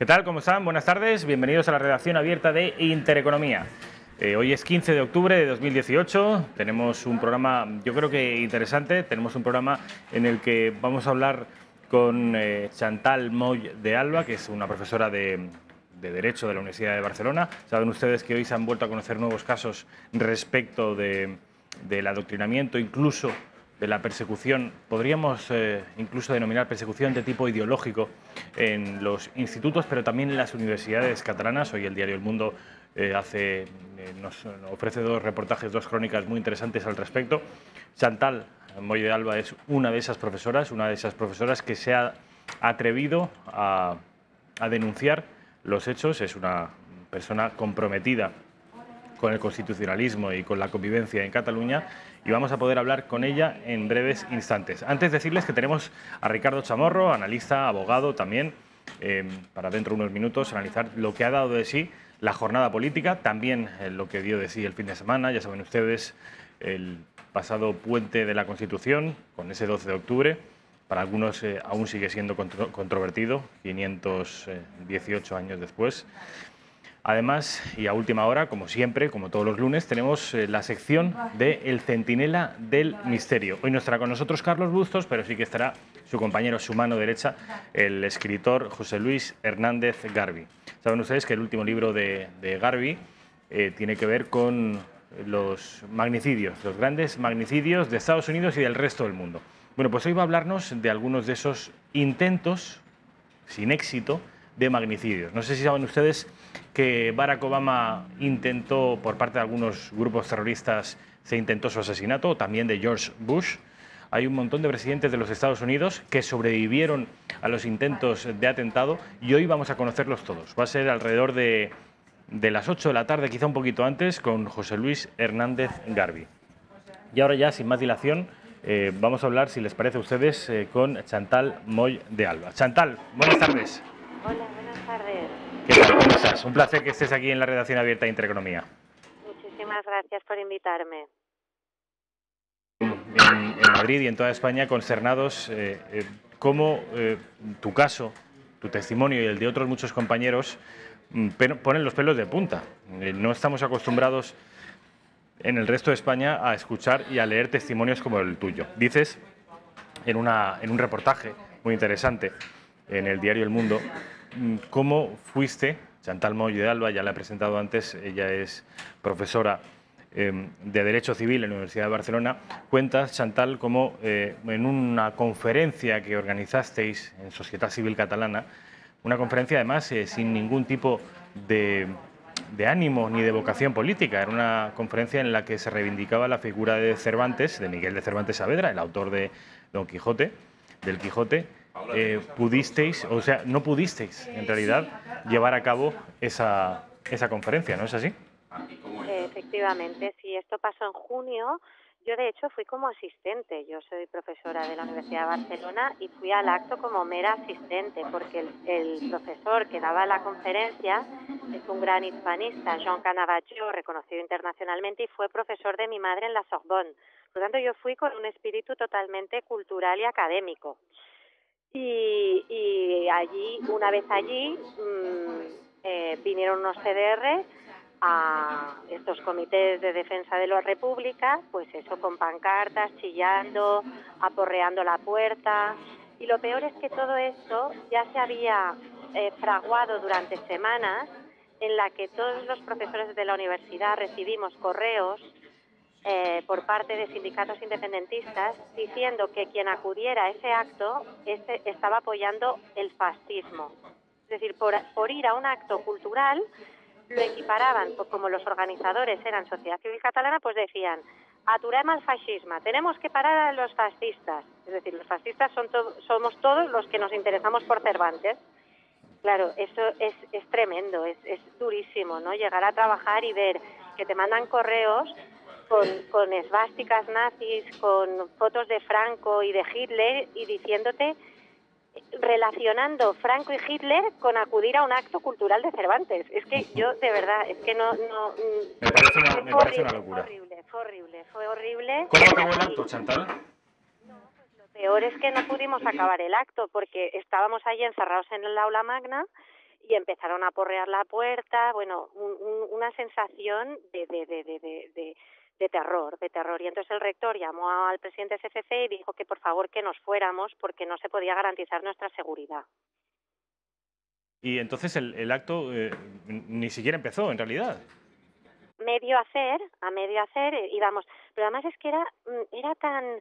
tal? ¿Cómo están? Buenas tardes. Bienvenidos a la redacción abierta de Intereconomía. Hoy es 15 de octubre de 2018. Tenemos un programa, yo creo que interesante. Tenemos un programa en el que vamos a hablar con Chantal Moll de Alba, que es una profesora de Derecho de la Universidad de Barcelona. Saben ustedes que hoy se han vuelto a conocer nuevos casos respecto del adoctrinamiento, incluso de la persecución, podríamos incluso denominar persecución de tipo ideológico en los institutos, pero también en las universidades catalanas. Hoy el diario El Mundo nos ofrece dos reportajes, dos crónicas muy interesantes al respecto. Chantal Moll de Alba es una de esas profesoras que se ha atrevido a denunciar los hechos. Es una persona comprometida con el constitucionalismo y con la convivencia en Cataluña, y vamos a poder hablar con ella en breves instantes. Antes decirles que tenemos a Ricardo Chamorro, analista, abogado también, para dentro de unos minutos analizar lo que ha dado de sí la jornada política, también lo que dio de sí el fin de semana. Ya saben ustedes, el pasado puente de la Constitución, con ese 12 de octubre, para algunos aún sigue siendo controvertido, 518 años después. Además, y a última hora, como siempre, como todos los lunes, tenemos la sección de El Centinela del Misterio. Hoy no estará con nosotros Carlos Bustos, pero sí que estará su compañero, su mano derecha, el escritor José Luis Hernández Garvi. Saben ustedes que el último libro de Garvi tiene que ver con los magnicidios, los grandes magnicidios de Estados Unidos y del resto del mundo. Bueno, pues hoy va a hablarnos de algunos de esos intentos sin éxito de magnicidios. No sé si saben ustedes que Barack Obama intentó, por parte de algunos grupos terroristas, se intentó su asesinato, o también de George Bush. Hay un montón de presidentes de los Estados Unidos que sobrevivieron a los intentos de atentado, y hoy vamos a conocerlos todos. Va a ser alrededor de las 8 de la tarde, quizá un poquito antes, con José Luis Hernández Garvi. Y ahora ya, sin más dilación, vamos a hablar, si les parece a ustedes, con Chantal Moll de Alba. Chantal, buenas tardes. Hola, buenas tardes. ¿Qué tal? ¿Cómo estás? Un placer que estés aquí en la redacción abierta de Intereconomía. Muchísimas gracias por invitarme. En Madrid y en toda España, consternados, cómo tu caso, tu testimonio y el de otros muchos compañeros ponen los pelos de punta. No estamos acostumbrados en el resto de España a escuchar y a leer testimonios como el tuyo. Dices en un reportaje muy interesante en el diario El Mundo cómo fuiste, Chantal Moll de Alba, ya la he presentado antes, ella es profesora de Derecho Civil en la Universidad de Barcelona. Cuentas, Chantal, cómo en una conferencia que organizasteis en Societat Civil Catalana, una conferencia además sin ningún tipo de ánimo ni de vocación política. Era una conferencia en la que se reivindicaba la figura de Cervantes, de Miguel de Cervantes Saavedra, el autor de Don Quijote, del Quijote. No pudisteis, en realidad, llevar a cabo esa conferencia, ¿no es así? Efectivamente, sí, esto pasó en junio. Yo, de hecho, fui como asistente. Yo soy profesora de la Universidad de Barcelona y fui al acto como mera asistente, porque el profesor que daba la conferencia es un gran hispanista, Jean Canavaggio, reconocido internacionalmente, y fue profesor de mi madre en la Sorbonne. Por lo tanto, yo fui con un espíritu totalmente cultural y académico. Y allí, una vez allí, vinieron unos CDR a estos comités de defensa de la República, pues eso, con pancartas, chillando, aporreando la puerta. Y lo peor es que todo esto ya se había fraguado durante semanas, en la que todos los profesores de la universidad recibimos correos por parte de sindicatos independentistas diciendo que quien acudiera a ese acto estaba apoyando el fascismo. Es decir, por ir a un acto cultural lo equiparaban, pues como los organizadores eran Sociedad Civil Catalana, pues decían: aturem al fascismo, tenemos que parar a los fascistas. Es decir, los fascistas somos todos los que nos interesamos por Cervantes. Claro, eso es tremendo, es durísimo, ¿no? Llegar a trabajar y ver que te mandan correos con esvásticas nazis, con fotos de Franco y de Hitler, y diciéndote, relacionando Franco y Hitler con acudir a un acto cultural de Cervantes. Es que yo, de verdad, es que no... Me parece una locura. Fue horrible. ¿Cómo acabó el acto, Chantal? Lo peor es que no pudimos acabar el acto porque estábamos allí encerrados en el aula magna y empezaron a porrear la puerta, bueno, una sensación de terror, de terror. Y entonces el rector llamó al presidente SFC y dijo que por favor que nos fuéramos porque no se podía garantizar nuestra seguridad. Y entonces el acto ni siquiera empezó, en realidad. A medio hacer, íbamos. Pero además es que era tan...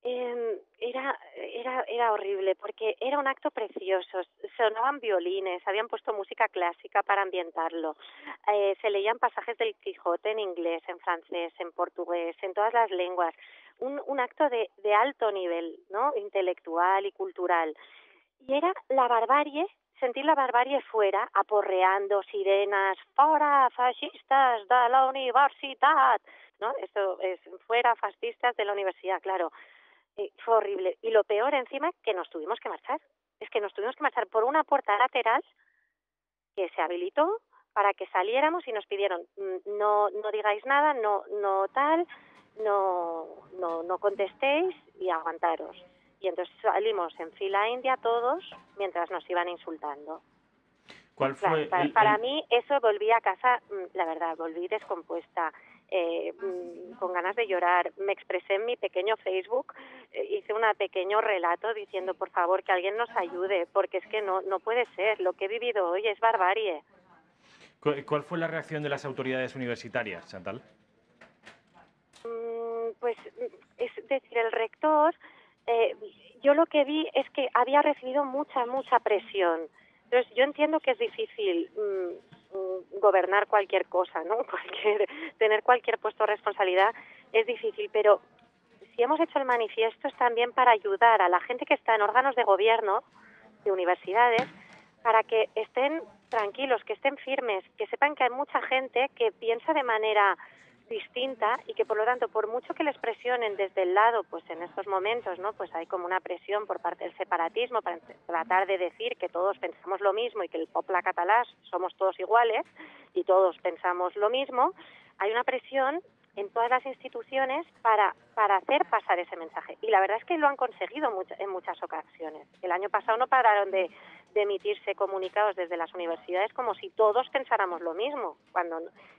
Era horrible porque era un acto precioso, sonaban violines, habían puesto música clásica para ambientarlo, se leían pasajes del Quijote en inglés, en francés, en portugués, en todas las lenguas, un acto de alto nivel, ¿no? Intelectual y cultural. Y era la barbarie, sentir la barbarie fuera, aporreando sirenas, ¡fora fascistas de la universidad! ¿No? Esto es, fuera fascistas de la universidad, claro. Fue horrible. Y lo peor encima, que nos tuvimos que marchar. Es que nos tuvimos que marchar por una puerta lateral que se habilitó para que saliéramos y nos pidieron no digáis nada, no contestéis y aguantaros. Y entonces salimos en fila india todos mientras nos iban insultando. ¿Cuál fue para mí eso, volví a casa, la verdad, volví descompuesta, con ganas de llorar. Me expresé en mi pequeño Facebook, hice un pequeño relato diciendo por favor que alguien nos ayude, porque es que no puede ser, lo que he vivido hoy es barbarie. ¿Cuál fue la reacción de las autoridades universitarias, Chantal? Pues es decir, el rector, yo lo que vi es que había recibido mucha presión. Entonces, yo entiendo que es difícil gobernar cualquier cosa, ¿no? Tener cualquier puesto de responsabilidad es difícil, pero si hemos hecho el manifiesto es también para ayudar a la gente que está en órganos de gobierno, de universidades, para que estén tranquilos, que estén firmes, que sepan que hay mucha gente que piensa de manera distinta y que por lo tanto, por mucho que les presionen desde el lado, pues en estos momentos, ¿no? Pues hay como una presión por parte del separatismo para tratar de decir que todos pensamos lo mismo y que el poble català somos todos iguales y todos pensamos lo mismo. Hay una presión en todas las instituciones para hacer pasar ese mensaje. Y la verdad es que lo han conseguido en muchas ocasiones. El año pasado no pararon de emitirse comunicados desde las universidades como si todos pensáramos lo mismo,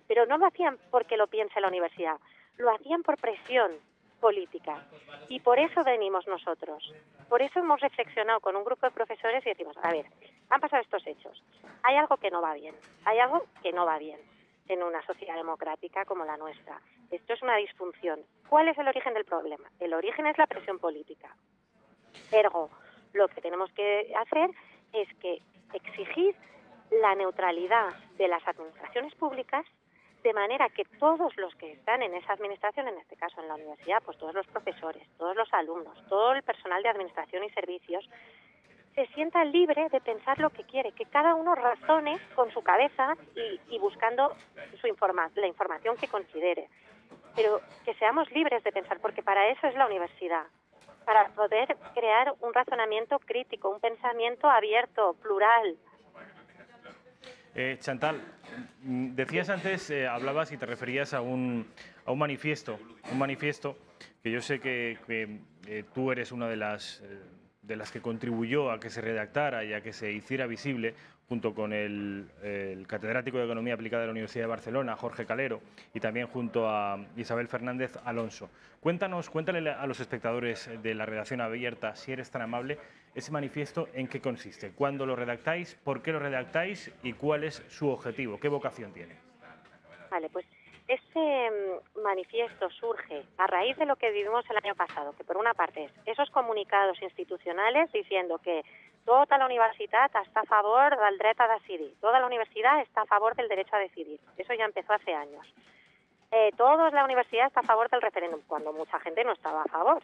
pero no lo hacían porque lo piense la universidad, lo hacían por presión política. Y por eso venimos nosotros. Por eso hemos reflexionado con un grupo de profesores y decimos, a ver, han pasado estos hechos. Hay algo que no va bien. Hay algo que no va bien en una sociedad democrática como la nuestra. Esto es una disfunción. ¿Cuál es el origen del problema? El origen es la presión política. Ergo, lo que tenemos que hacer es que exigir la neutralidad de las administraciones públicas de manera que todos los que están en esa administración, en este caso en la universidad, pues todos los profesores, todos los alumnos, todo el personal de administración y servicios, se sienta libre de pensar lo que quiere, que cada uno razone con su cabeza y buscando la información que considere. Pero que seamos libres de pensar, porque para eso es la universidad, para poder crear un razonamiento crítico, un pensamiento abierto, plural. Chantal, decías antes, hablabas y te referías a un manifiesto que yo sé que tú eres una de las que contribuyó a que se redactara y a que se hiciera visible, junto con el catedrático de Economía Aplicada de la Universidad de Barcelona, Jorge Calero, y también junto a Isabel Fernández Alonso. Cuéntale a los espectadores de la redacción abierta, si eres tan amable, ese manifiesto, ¿en qué consiste? ¿Cuándo lo redactáis? ¿Por qué lo redactáis? ¿Y cuál es su objetivo? ¿Qué vocación tiene? Vale, pues este manifiesto surge a raíz de lo que vivimos el año pasado, que por una parte es esos comunicados institucionales diciendo que toda la universidad está a favor del dret a decidir, toda la universidad está a favor del derecho a decidir. Eso ya empezó hace años. Toda la universidad está a favor del referéndum, cuando mucha gente no estaba a favor.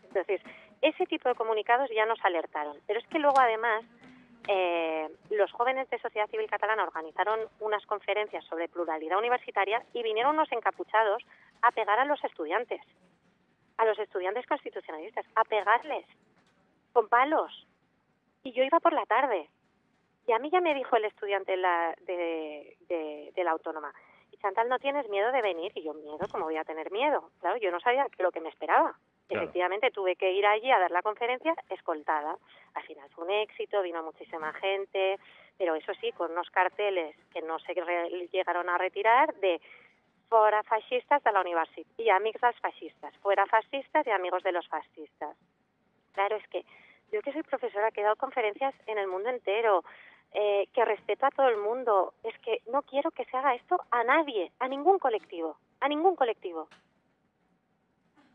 Entonces, ese tipo de comunicados ya nos alertaron. Pero es que luego, además, los jóvenes de Sociedad Civil Catalana organizaron unas conferencias sobre pluralidad universitaria y vinieron unos encapuchados a pegar a los estudiantes constitucionalistas, a pegarles con palos. Y yo iba por la tarde. Y a mí ya me dijo el estudiante de la Autónoma, y Chantal, ¿no tienes miedo de venir? Y yo, ¿miedo? ¿Cómo voy a tener miedo? Claro, yo no sabía lo que me esperaba. Claro. Efectivamente, tuve que ir allí a dar la conferencia escoltada. Al final fue un éxito, vino muchísima gente, pero eso sí, con unos carteles que no se llegaron a retirar de fora fascistas de la universitat y amics dels fascistas, fuera fascistas y amigos de los fascistas. Claro, es que yo que soy profesora, que he dado conferencias en el mundo entero, que respeto a todo el mundo, es que no quiero que se haga esto a nadie, a ningún colectivo, a ningún colectivo.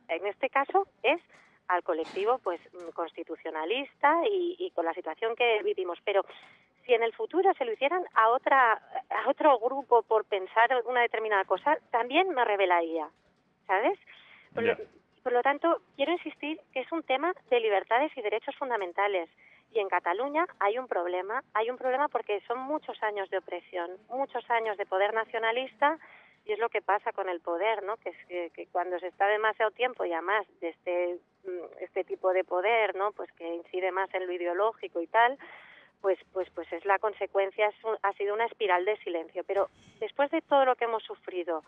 En este caso es al colectivo pues constitucionalista y con la situación que vivimos, pero si en el futuro se lo hicieran a otro grupo por pensar una determinada cosa, también me rebelaría, ¿sabes? Por lo tanto, quiero insistir que es un tema de libertades y derechos fundamentales. Y en Cataluña hay un problema porque son muchos años de opresión, muchos años de poder nacionalista, y es lo que pasa con el poder, ¿no? Que es que cuando se está demasiado tiempo y además de este tipo de poder, ¿no? Pues que incide más en lo ideológico y tal, pues es la consecuencia, ha sido una espiral de silencio. Pero después de todo lo que hemos sufrido,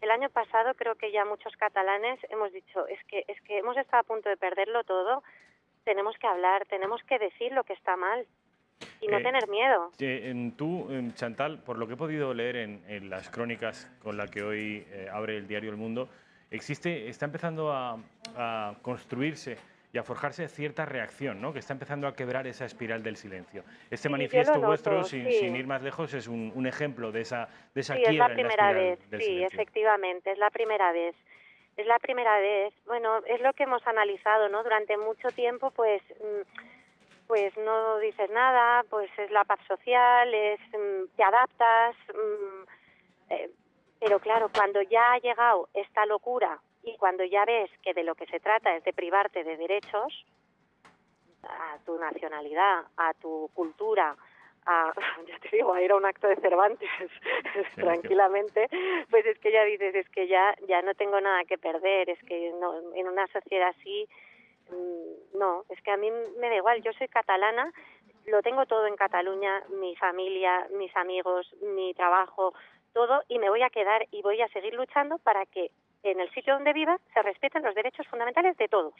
el año pasado creo que ya muchos catalanes hemos dicho, es que hemos estado a punto de perderlo todo, tenemos que hablar, tenemos que decir lo que está mal y no tener miedo. Tú, Chantal, por lo que he podido leer en las crónicas con las que hoy abre el diario El Mundo, está empezando a construirse y a forjarse cierta reacción, ¿no? Que está empezando a quebrar esa espiral del silencio. Este manifiesto vuestro, sin ir más lejos, es un ejemplo de esa quiebra en la espiral del silencio. Sí, efectivamente, es la primera vez. Es la primera vez. Bueno, es lo que hemos analizado, ¿no? Durante mucho tiempo, pues no dices nada, pues es la paz social, te adaptas, pero claro, cuando ya ha llegado esta locura y cuando ya ves que de lo que se trata es de privarte de derechos a tu nacionalidad, a tu cultura, ya te digo, a ir a un acto de Cervantes tranquilamente, pues es que ya dices, es que ya no tengo nada que perder, es que no, en una sociedad así, no, es que a mí me da igual, yo soy catalana, lo tengo todo en Cataluña, mi familia, mis amigos, mi trabajo, todo, y me voy a quedar y voy a seguir luchando para que en el sitio donde viva se respeten los derechos fundamentales de todos.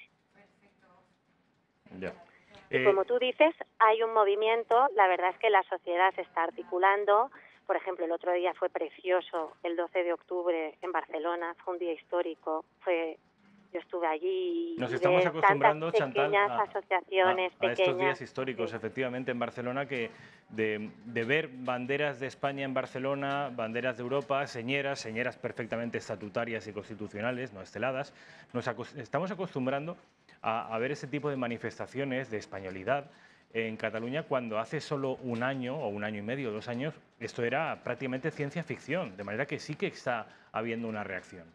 Ya. Y como tú dices, hay un movimiento, la verdad es que la sociedad se está articulando. Por ejemplo, el otro día fue precioso, el 12 de octubre en Barcelona, fue un día histórico, yo estuve allí. Nos estamos acostumbrando, Chantal, asociaciones a estos días pequeñas, históricos, sí. efectivamente, en Barcelona, que de ver banderas de España en Barcelona, banderas de Europa, señeras perfectamente estatutarias y constitucionales, no esteladas, estamos acostumbrando a ver ese tipo de manifestaciones de españolidad en Cataluña cuando hace solo un año o un año y medio, 2 años, esto era prácticamente ciencia ficción, de manera que sí que está habiendo una reacción.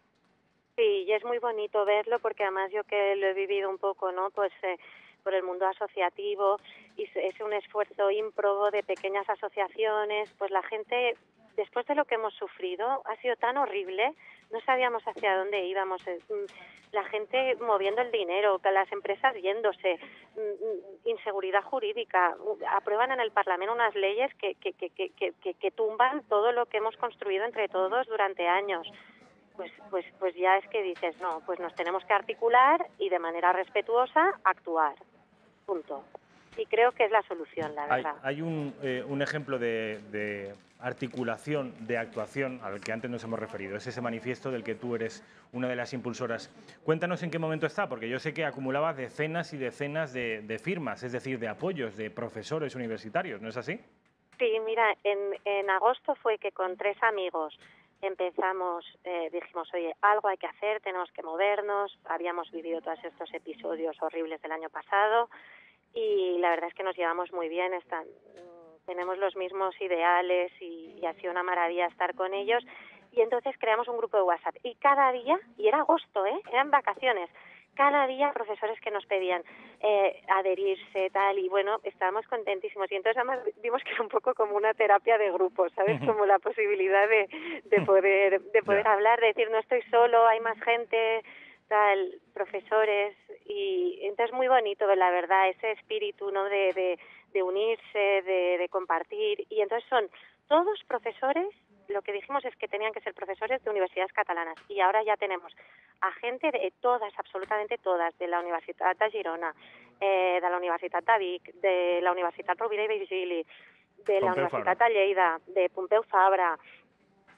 Sí, y es muy bonito verlo porque además yo que lo he vivido un poco, ¿no? Pues por el mundo asociativo y es un esfuerzo ímprobo de pequeñas asociaciones, pues la gente, después de lo que hemos sufrido, ha sido tan horrible, no sabíamos hacia dónde íbamos, la gente moviendo el dinero, las empresas yéndose, inseguridad jurídica, aprueban en el Parlamento unas leyes que tumban todo lo que hemos construido entre todos durante años. Pues ya es que dices, no, pues nos tenemos que articular y de manera respetuosa actuar, punto. Y creo que es la solución, la verdad. Hay un ejemplo de articulación, de actuación, al que antes nos hemos referido, es ese manifiesto del que tú eres una de las impulsoras. Cuéntanos en qué momento está, porque yo sé que acumulabas decenas y decenas de firmas, es decir, de apoyos de profesores universitarios, ¿no es así? Sí, mira, en agosto fue que con 3 amigos empezamos, dijimos, oye, algo hay que hacer, tenemos que movernos, habíamos vivido todos estos episodios horribles del año pasado y la verdad es que nos llevamos muy bien, tenemos los mismos ideales y ha sido una maravilla estar con ellos y entonces creamos un grupo de WhatsApp y cada día, y era agosto, eran vacaciones, cada día profesores que nos pedían adherirse, tal, y bueno, estábamos contentísimos. Y entonces además vimos que era un poco como una terapia de grupo, ¿sabes? Como la posibilidad de poder hablar, de decir, no estoy solo, hay más gente, tal, profesores, y entonces muy bonito, la verdad, ese espíritu, ¿no? De unirse, de compartir, y entonces son todos profesores. Lo que dijimos es que tenían que ser profesores de universidades catalanas y ahora ya tenemos a gente de todas, absolutamente todas, de la Universitat de Girona, de la Universitat de Vic, de la Universitat Rovira i Virgili, de la Universitat de Lleida, de Pompeu Fabra.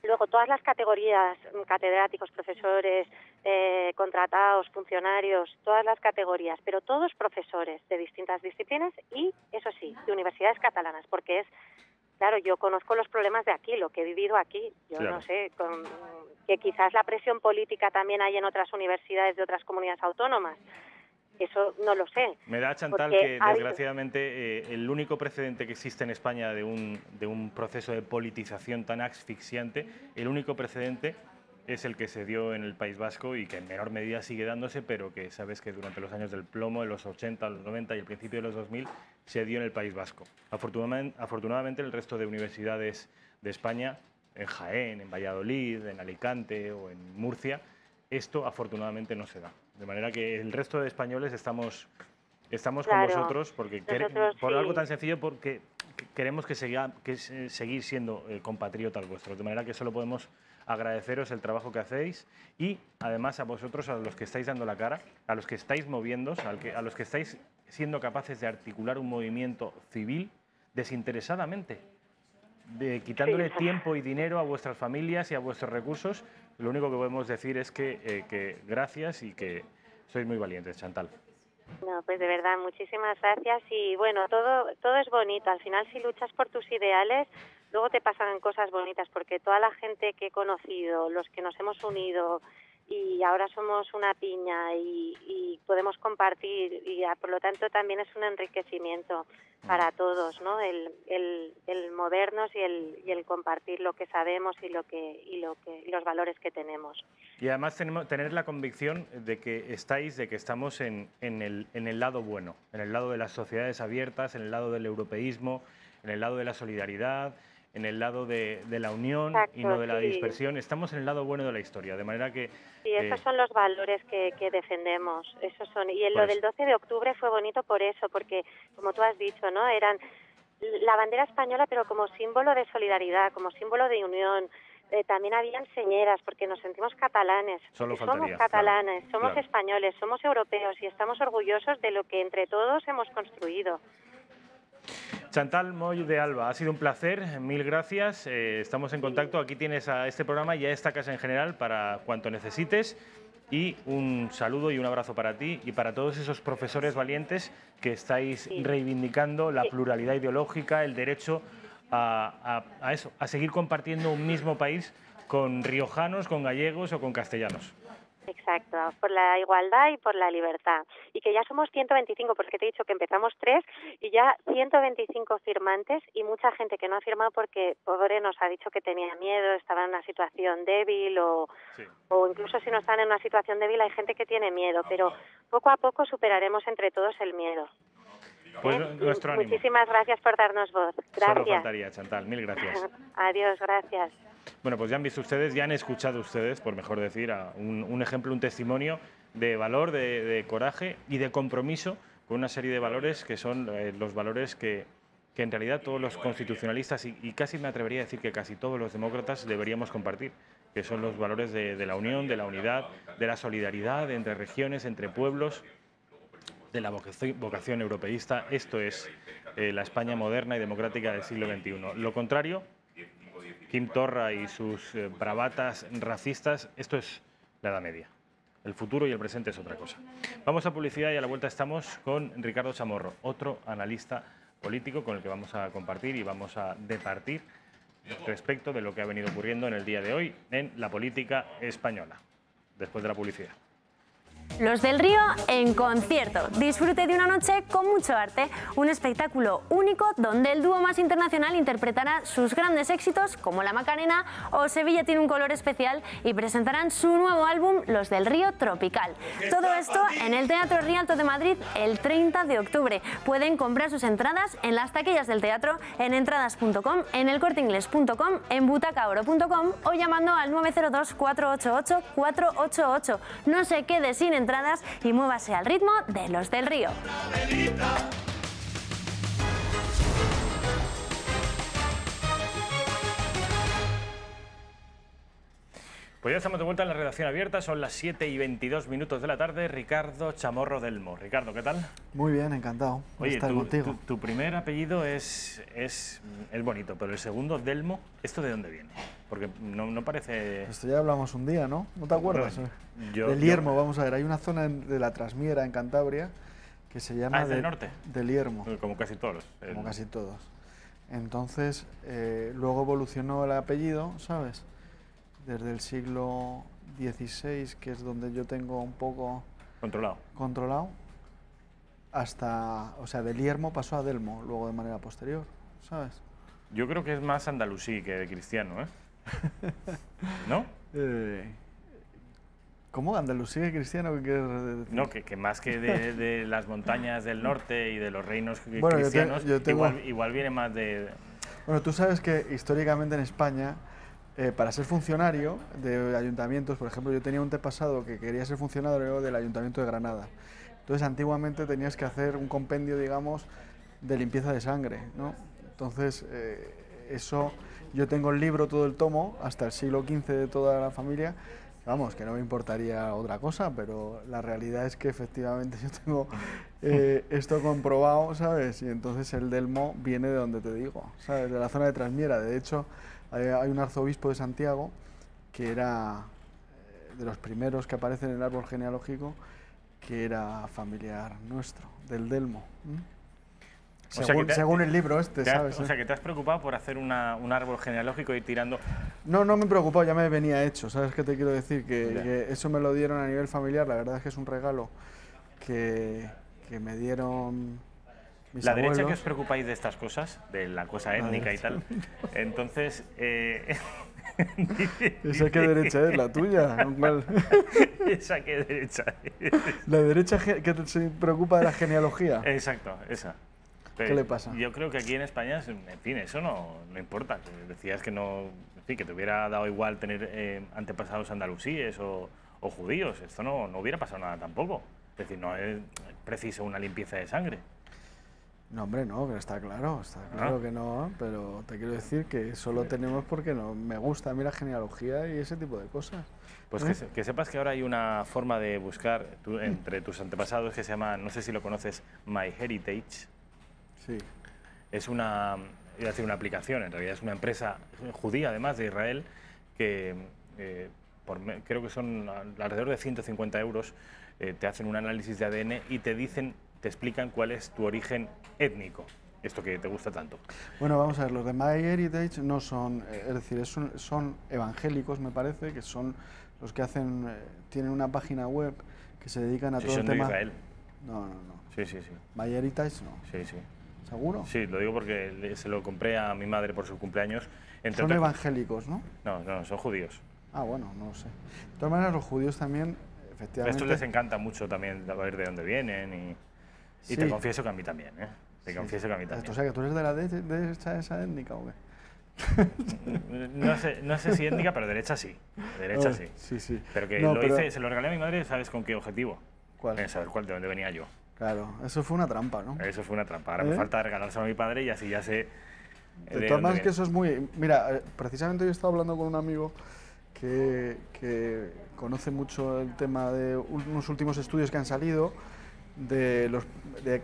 Luego todas las categorías, catedráticos, profesores, contratados, funcionarios, todas las categorías, pero todos profesores de distintas disciplinas y, eso sí, de universidades catalanas, porque claro, yo conozco los problemas de aquí, lo que he vivido aquí. Yo no sé, que quizás la presión política también hay en otras universidades de otras comunidades autónomas. Eso no lo sé. Me da, Chantal, que desgraciadamente el único precedente que existe en España de un proceso de politización tan asfixiante, el único precedente es el que se dio en el País Vasco y que en menor medida sigue dándose, pero que sabes que durante los años del plomo, en los 80, los 90 y el principio de los 2000, se dio en el País Vasco. Afortunadamente el resto de universidades de España, en Jaén, en Valladolid, en Alicante o en Murcia, esto afortunadamente no se da. De manera que el resto de españoles estamos con vosotros porque por algo tan sencillo, porque queremos seguir siendo compatriotas vuestros. De manera que solo podemos agradeceros el trabajo que hacéis y además a vosotros, a los que estáis dando la cara, a los que estáis moviéndose, a los que estáis siendo capaces de articular un movimiento civil desinteresadamente, quitándole tiempo y dinero a vuestras familias y a vuestros recursos. Lo único que podemos decir es que gracias y que sois muy valientes, Chantal. No, pues de verdad, muchísimas gracias. Y bueno, todo es bonito. Al final, si luchas por tus ideales, luego te pasan cosas bonitas, porque toda la gente que he conocido, los que nos hemos unido y ahora somos una piña y podemos compartir, y por lo tanto también es un enriquecimiento para todos, ¿no? El movernos y el compartir lo que sabemos y los valores que tenemos. Y además tener la convicción de que estamos en el lado bueno, en el lado de las sociedades abiertas, en el lado del europeísmo, en el lado de la solidaridad, en el lado de la unión. Exacto, y no de la dispersión. Estamos en el lado bueno de la historia, de manera que... Sí, esos son los valores que defendemos. Esos son. Y lo del 12 de octubre fue bonito por eso, porque, como tú has dicho, ¿no? Eran la bandera española, pero como símbolo de solidaridad, como símbolo de unión. También habían señeras, porque nos sentimos catalanes. Somos catalanes, somos españoles, somos europeos y estamos orgullosos de lo que entre todos hemos construido. Chantal Moll de Alba, ha sido un placer, mil gracias, estamos en contacto, aquí tienes a este programa y a esta casa en general para cuanto necesites, y un saludo y un abrazo para ti y para todos esos profesores valientes que estáis reivindicando la pluralidad ideológica, el derecho a seguir compartiendo un mismo país con riojanos, con gallegos o con castellanos. Exacto, por la igualdad y por la libertad. Y que ya somos 125, porque te he dicho que empezamos 3 y ya 125 firmantes y mucha gente que no ha firmado porque, pobre, nos ha dicho que tenía miedo, estaba en una situación débil o incluso si no están en una situación débil hay gente que tiene miedo, pero poco a poco superaremos entre todos el miedo. Pues nuestro ánimo. Muchísimas gracias por darnos voz. Gracias. Solo faltaría, Chantal, mil gracias. Adiós, gracias. Bueno, pues ya han visto ustedes, ya han escuchado ustedes, por mejor decir, un ejemplo, un testimonio de valor, de coraje y de compromiso con una serie de valores que son los valores que en realidad todos los constitucionalistas y casi me atrevería a decir que casi todos los demócratas deberíamos compartir, que son los valores de la unión, de la unidad, de la solidaridad entre regiones, entre pueblos, de la vocación europeísta. Esto es la España moderna y democrática del siglo XXI. Lo contrario, Quim Torra y sus bravatas racistas, esto es la Edad Media. El futuro y el presente es otra cosa. Vamos a publicidad y a la vuelta estamos con Ricardo Chamorro, otro analista político con el que vamos a compartir y vamos a departir respecto de lo que ha venido ocurriendo en el día de hoy en la política española. Después de la publicidad. Los del Río en concierto. Disfrute de una noche con mucho arte, un espectáculo único donde el dúo más internacional interpretará sus grandes éxitos como La Macarena o Sevilla tiene un color especial y presentarán su nuevo álbum Los del Río Tropical. Todo esto en el Teatro Rialto de Madrid el 30 de octubre. Pueden comprar sus entradas en las taquillas del teatro, en entradas.com, en elcorteingles.com, en butacaoro.com o llamando al 902 488 488. No se quede sin entradas y muévase al ritmo de Los del Río. Pues ya estamos de vuelta en la redacción abierta, son las 7:22 de la tarde. Ricardo Chamorro Delmo. Ricardo, ¿qué tal? Muy bien, encantado de estar contigo. Tu primer apellido es bonito, pero el segundo, Delmo, ¿esto de dónde viene? Porque no parece... Esto ya hablamos un día, ¿no? ¿No te acuerdas? Bueno, de Liermo, vamos a ver, hay una zona de la Trasmiera, en Cantabria, que se llama... ¿del norte? De Liermo. Como casi todos. Como casi todos. Entonces, luego evolucionó el apellido, ¿sabes? Desde el siglo XVI, que es donde yo tengo un poco... Controlado, hasta... O sea, de Liermo pasó a Delmo, luego de manera posterior, ¿sabes? Yo creo que es más andalusí que cristiano, ¿eh? ¿No? ¿Cómo? ¿Andalusí y cristiano? ¿Qué quieres decir? No, que más que de las montañas del norte y de los reinos bueno, cristianos, yo tengo... igual viene más de... Bueno, tú sabes que históricamente en España, para ser funcionario de ayuntamientos, por ejemplo, yo tenía un antepasado que quería ser funcionario del Ayuntamiento de Granada. Entonces, antiguamente tenías que hacer un compendio, digamos, de limpieza de sangre, ¿no? Entonces, eso, yo tengo el libro, todo el tomo, hasta el siglo XV de toda la familia. Vamos, que no me importaría otra cosa, pero la realidad es que efectivamente yo tengo esto comprobado, ¿sabes? Y entonces el Delmo viene de donde te digo, ¿sabes? De la zona de Trasmiera. De hecho, hay un arzobispo de Santiago que era de los primeros que aparecen en el árbol genealógico, que era familiar nuestro, del Delmo. Según el libro ¿sabes? O sea, que te has preocupado por hacer un árbol genealógico y ir tirando... No me he preocupado, ya me venía hecho, ¿sabes qué te quiero decir? Que eso me lo dieron a nivel familiar, la verdad es que es un regalo que me dieron mis La abuelos. derecha, que os preocupáis de estas cosas, de la cosa étnica y tal, entonces... ¿Esa qué derecha es? ¿La tuya? ¿Esa qué derecha es? ¿La derecha que se preocupa de la genealogía? Exacto, esa. ¿Qué le pasa? Yo creo que aquí en España, en fin, eso no importa. Decías que no, en fin, que te hubiera dado igual tener antepasados andalusíes o judíos. Esto no hubiera pasado nada tampoco. Es decir, no es preciso una limpieza de sangre. No, hombre, no, pero está claro que no, pero te quiero decir que eso lo tenemos porque me gusta a mí la genealogía y ese tipo de cosas. Pues que sepas que ahora hay una forma de buscar entre tus antepasados que se llama, no sé si lo conoces, MyHeritage. Sí. Es una aplicación, en realidad es una empresa judía, además de Israel, que creo que son alrededor de 150 euros, te hacen un análisis de ADN y te explican cuál es tu origen étnico, esto que te gusta tanto. Bueno, vamos a ver, los de MyHeritage no son, es decir, son evangélicos, me parece, que son los que tienen una página web que se dedican a todo el tema... ¿Son de Israel? No. Sí. MyHeritage no. Sí. ¿Seguro? Sí, lo digo porque se lo compré a mi madre por su cumpleaños. Son evangélicos, ¿no? No, son judíos. Ah, bueno, no lo sé. De todas maneras, los judíos también, efectivamente... A estos les encanta mucho también saber de dónde vienen y te confieso que a mí también, ¿eh? Confieso que a mí también. O sea, que tú eres de la derecha esa étnica, ¿o qué? No sé si étnica, pero derecha sí. Derecha sí. Sí. Pero que se lo regalé a mi madre, ¿sabes con qué objetivo? ¿Cuál? Saber de dónde venía yo. Claro, eso fue una trampa, ¿no? Eso fue una trampa. Ahora me falta regalárselo a mi padre y así ya sé. De todas maneras, que eso es muy... Mira, precisamente yo estaba hablando con un amigo que conoce mucho el tema de unos últimos estudios que han salido de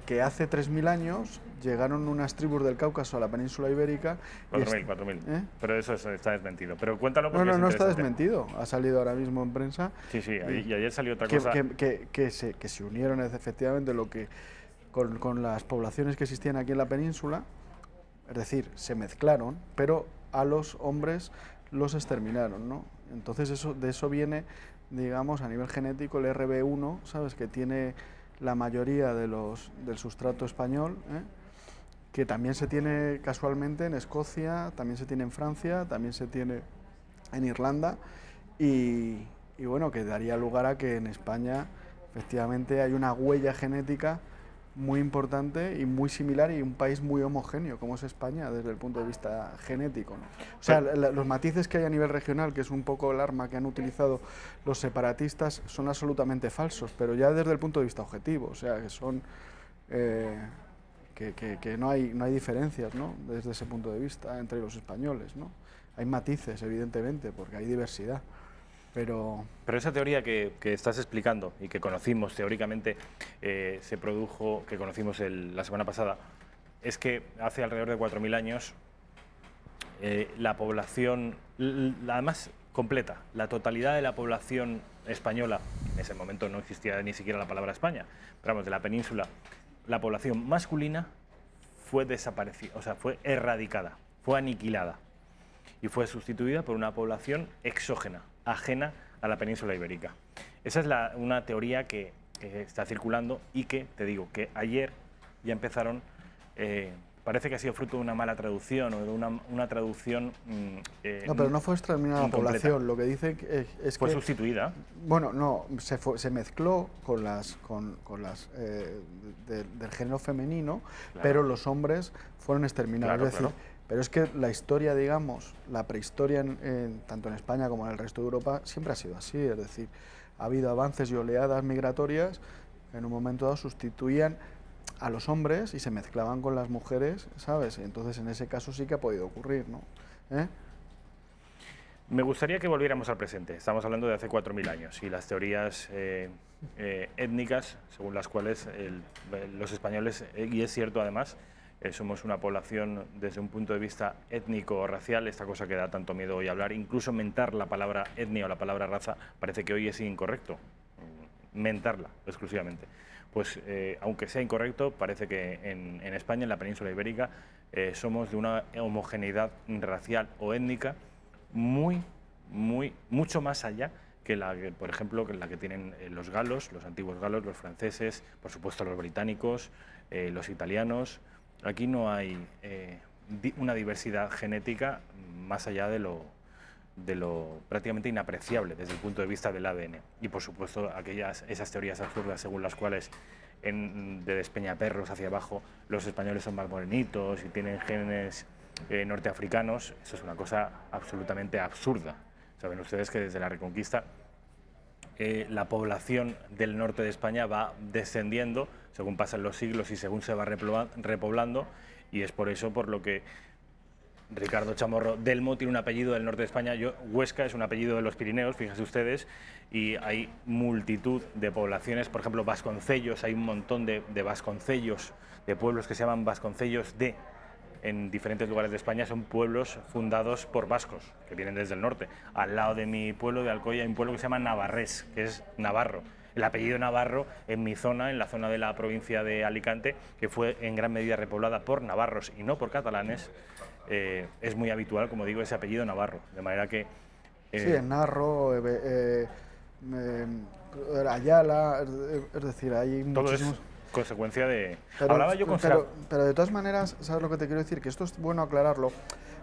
que hace 3.000 años llegaron unas tribus del Cáucaso a la península ibérica. 4.000. Pero eso está desmentido. Pero cuéntalo porque no está desmentido. Ha salido ahora mismo en prensa. Sí, y ayer salió otra cosa. Que se unieron efectivamente con las poblaciones que existían aquí en la península. Es decir, se mezclaron, pero a los hombres los exterminaron, ¿no? Entonces de eso viene, digamos, a nivel genético el RB1, ¿sabes? Que tiene la mayoría del sustrato español, que también se tiene casualmente en Escocia, también se tiene en Francia, también se tiene en Irlanda y bueno, que daría lugar a que en España efectivamente hay una huella genética muy importante y muy similar y un país muy homogéneo como es España desde el punto de vista genético, ¿no? O sea, los matices que hay a nivel regional, que es un poco el arma que han utilizado los separatistas, son absolutamente falsos, pero ya desde el punto de vista objetivo, o sea, que son que no hay diferencias, ¿no? Desde ese punto de vista entre los españoles, ¿no? Hay matices, evidentemente, porque hay diversidad. Pero esa teoría que estás explicando y que conocimos teóricamente, se produjo, que conocimos la semana pasada, es que hace alrededor de 4.000 años la población, además completa, la totalidad de la población española, en ese momento no existía ni siquiera la palabra España, pero vamos, de la península, la población masculina fue desaparecida, o sea, fue erradicada, fue aniquilada y fue sustituida por una población exógena, ajena a la península ibérica. Esa es una teoría que está circulando y que, te digo, que ayer ya empezaron, parece que ha sido fruto de una mala traducción o de una traducción no, pero no fue exterminada la población, lo que dice es fue que... sustituida. Bueno, no, se mezcló con las del género femenino, Claro. pero los hombres fueron exterminados. Claro, es decir, claro. pero es que la historia, digamos, la prehistoria, tanto en España como en el resto de Europa, siempre ha sido así. Es decir, ha habido avances y oleadas migratorias que en un momento dado sustituían a los hombres y se mezclaban con las mujeres, ¿sabes? Entonces, en ese caso sí que ha podido ocurrir, ¿no? Me gustaría que volviéramos al presente. Estamos hablando de hace 4.000 años y las teorías étnicas, según las cuales los españoles, y es cierto además, somos una población desde un punto de vista étnico o racial, esta cosa que da tanto miedo hoy hablar, incluso mentar la palabra etnia o la palabra raza, parece que hoy es incorrecto, mentarla exclusivamente. Pues aunque sea incorrecto, parece que en España, en la península ibérica, somos de una homogeneidad racial o étnica mucho más allá que por ejemplo, que la que tienen los galos, los antiguos galos, los franceses, por supuesto los británicos, los italianos. Aquí no hay una diversidad genética más allá de lo prácticamente inapreciable desde el punto de vista del ADN. Y por supuesto esas teorías absurdas según las cuales de Despeñaperros hacia abajo los españoles son más morenitos y tienen genes norteafricanos, eso es una cosa absolutamente absurda. Saben ustedes que desde la Reconquista la población del norte de España va descendiendo según pasan los siglos y según se va repoblando, y es por eso por lo que Ricardo Chamorro Delmo tiene un apellido del norte de España. Huesca es un apellido de los Pirineos, fíjense ustedes, y hay multitud de poblaciones, por ejemplo Vasconcellos, hay un montón de Vasconcellos, de pueblos que se llaman Vasconcellos en diferentes lugares de España, son pueblos fundados por vascos, que vienen desde el norte. Al lado de mi pueblo, de Alcoy, hay un pueblo que se llama Navarrés, que es navarro. El apellido Navarro en mi zona, en la zona de la provincia de Alicante, que fue en gran medida repoblada por navarros y no por catalanes, es muy habitual, como digo, ese apellido Navarro. De manera que... sí, en Narro, Ayala, es decir, hay muchísimos... consecuencia de... Pero, Hablaba yo con pero de todas maneras, ¿sabes lo que te quiero decir? Que esto es bueno aclararlo,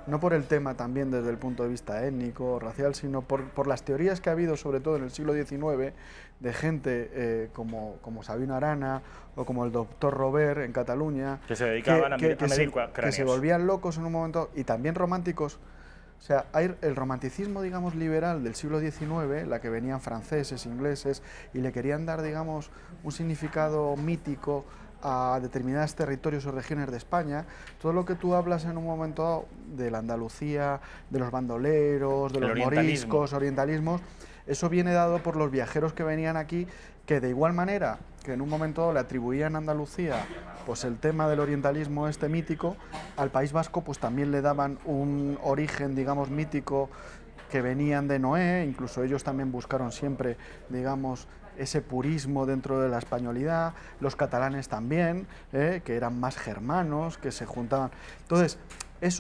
no por el tema también desde el punto de vista étnico, racial, sino por las teorías que ha habido, sobre todo en el siglo XIX, de gente como Sabino Arana o como el doctor Robert en Cataluña, que se dedicaban a medir cráneos. Que se volvían locos en un momento, y también románticos. O sea, hay el romanticismo, digamos, liberal del siglo XIX, la que venían franceses, ingleses, y le querían dar, digamos, un significado mítico a determinados territorios o regiones de España. Todo lo que tú hablas en un momento dado de la Andalucía, de los bandoleros, de los moriscos, orientalismos, eso viene dado por los viajeros que venían aquí, que de igual manera que en un momento dado le atribuían a Andalucía pues el tema del orientalismo mítico, al País Vasco pues también le daban un origen, digamos, mítico, que venían de Noé. Incluso ellos también buscaron siempre, digamos, ese purismo dentro de la españolidad. Los catalanes también, que eran más germanos, que se juntaban. Entonces,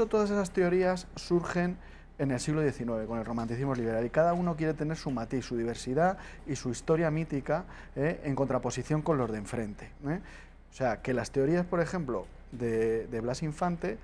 todas esas teorías surgen en el siglo XIX, con el romanticismo liberal, y cada uno quiere tener su matiz, su diversidad y su historia mítica, en contraposición con los de enfrente. O sea, que las teorías, por ejemplo, de Blas Infante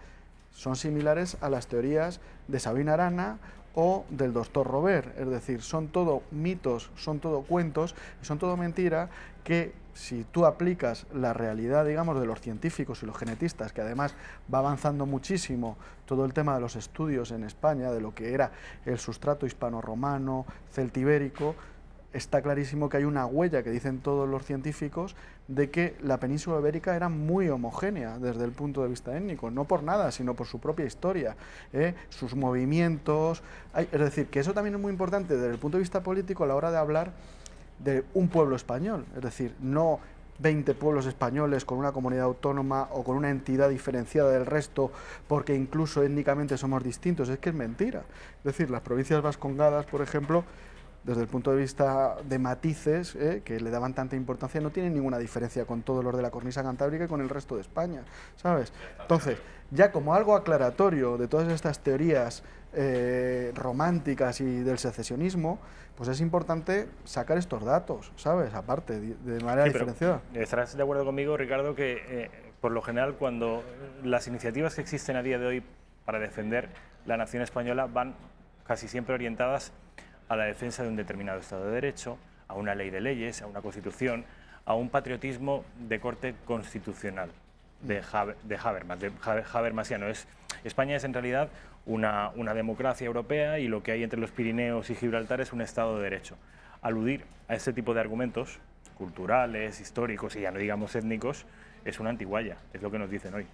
son similares a las teorías de Sabino Arana o del doctor Robert, es decir, son todo mitos, son todo cuentos, son todo mentira, que si tú aplicas la realidad, digamos, de los científicos y los genetistas, que además va avanzando muchísimo todo el tema de los estudios en España, de lo que era el sustrato hispano-romano, celtibérico, está clarísimo que hay una huella, que dicen todos los científicos, de que la península ibérica era muy homogénea desde el punto de vista étnico, no por nada, sino por su propia historia, sus movimientos. Es decir, que eso también es muy importante desde el punto de vista político a la hora de hablar de un pueblo español, es decir, no 20 pueblos españoles con una comunidad autónoma o con una entidad diferenciada del resto porque incluso étnicamente somos distintos, es que es mentira. Es decir, las provincias vascongadas, por ejemplo, desde el punto de vista de matices, que le daban tanta importancia, no tienen ninguna diferencia con todos los de la cornisa cantábrica y con el resto de España, ¿sabes? Entonces, ya como algo aclaratorio de todas estas teorías románticas y del secesionismo, pues es importante sacar estos datos, ¿sabes? Aparte, de manera diferenciada. Estarás de acuerdo conmigo, Ricardo, que por lo general cuando las iniciativas que existen a día de hoy para defender la nación española van casi siempre orientadas a la defensa de un determinado Estado de Derecho, a una ley de leyes, a una Constitución, a un patriotismo de corte constitucional, de Habermasiano. España es en realidad una democracia europea y lo que hay entre los Pirineos y Gibraltar es un Estado de Derecho. Aludir a este tipo de argumentos culturales, históricos y ya no digamos étnicos, es una antigualla, es lo que nos dicen hoy.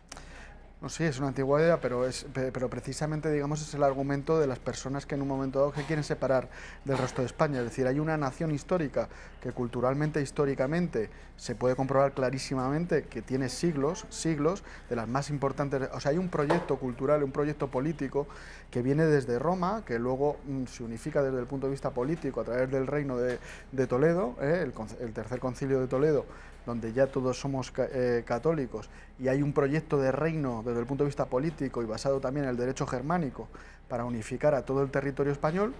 No, sí, es una antigua idea, pero precisamente, digamos, es el argumento de las personas que en un momento dado que quieren separar del resto de España. Es decir, hay una nación histórica que culturalmente, históricamente, se puede comprobar clarísimamente que tiene siglos, de las más importantes. O sea, hay un proyecto cultural, un proyecto político que viene desde Roma, que luego se unifica desde el punto de vista político a través del Reino de Toledo, el Tercer Concilio de Toledo, donde ya todos somos católicos, y hay un proyecto de reino desde el punto de vista político y basado también en el derecho germánico para unificar a todo el territorio español,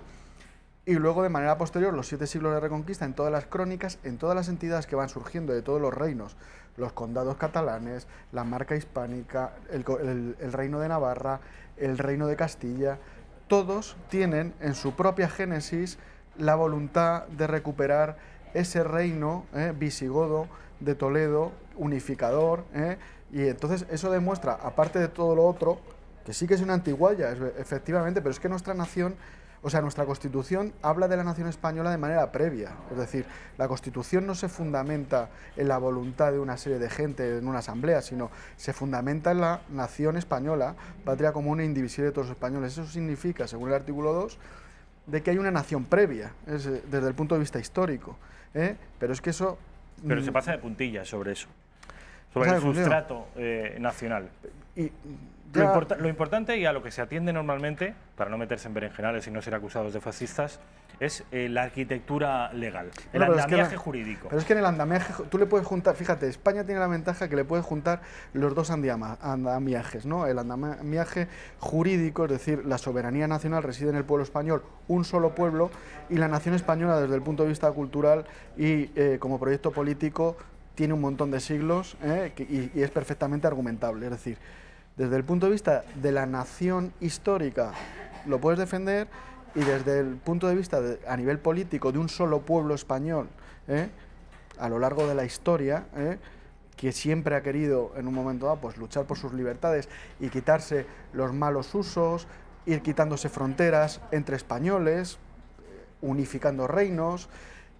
y luego de manera posterior los 7 siglos de Reconquista en todas las crónicas, en todas las entidades que van surgiendo de todos los reinos, los condados catalanes, la marca hispánica, el reino de Navarra, el reino de Castilla, todos tienen en su propia génesis la voluntad de recuperar ese reino visigodo de Toledo, unificador, y entonces eso demuestra, aparte de todo lo otro, que sí que es una antigualla, efectivamente, pero es que nuestra nación, o sea, nuestra Constitución habla de la nación española de manera previa, es decir, la Constitución no se fundamenta en la voluntad de una serie de gente en una asamblea, sino se fundamenta en la nación española, patria común e indivisible de todos los españoles. Eso significa, según el artículo 2, de que hay una nación previa, desde el punto de vista histórico, pero es que eso... Pero se pasa de puntillas sobre eso, sobre el sustrato nacional. Y lo importante y a lo que se atiende normalmente, para no meterse en berenjenales y no ser acusados de fascistas, es la arquitectura legal, el andamiaje jurídico. Pero es que en el andamiaje tú le puedes juntar, fíjate, España tiene la ventaja que le puedes juntar los dos andamiajes, ¿no? El andamiaje jurídico, es decir, la soberanía nacional reside en el pueblo español, un solo pueblo, y la nación española desde el punto de vista cultural y como proyecto político tiene un montón de siglos y es perfectamente argumentable, es decir, desde el punto de vista de la nación histórica lo puedes defender, y desde el punto de vista a nivel político de un solo pueblo español a lo largo de la historia, que siempre ha querido en un momento dado pues luchar por sus libertades y quitarse los malos usos, ir quitándose fronteras entre españoles, unificando reinos,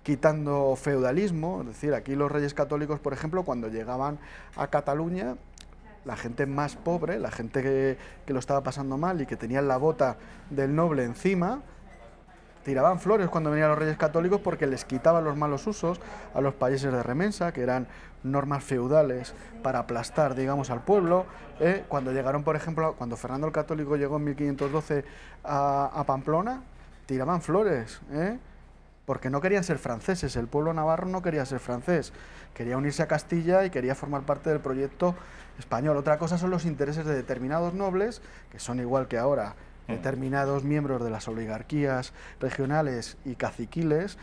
quitando feudalismo. Es decir, aquí los reyes católicos, por ejemplo, cuando llegaban a Cataluña, la gente más pobre, la gente que lo estaba pasando mal y que tenía la bota del noble encima, tiraban flores cuando venían los reyes católicos porque les quitaban los malos usos a los países de remensa, que eran normas feudales para aplastar, digamos, al pueblo. Cuando llegaron, por ejemplo, cuando Fernando el Católico llegó en 1512 a Pamplona, tiraban flores, porque no querían ser franceses, el pueblo navarro no quería ser francés, quería unirse a Castilla y quería formar parte del proyecto español. Otra cosa son los intereses de determinados nobles, que son igual que ahora determinados miembros de las oligarquías regionales y caciquiles,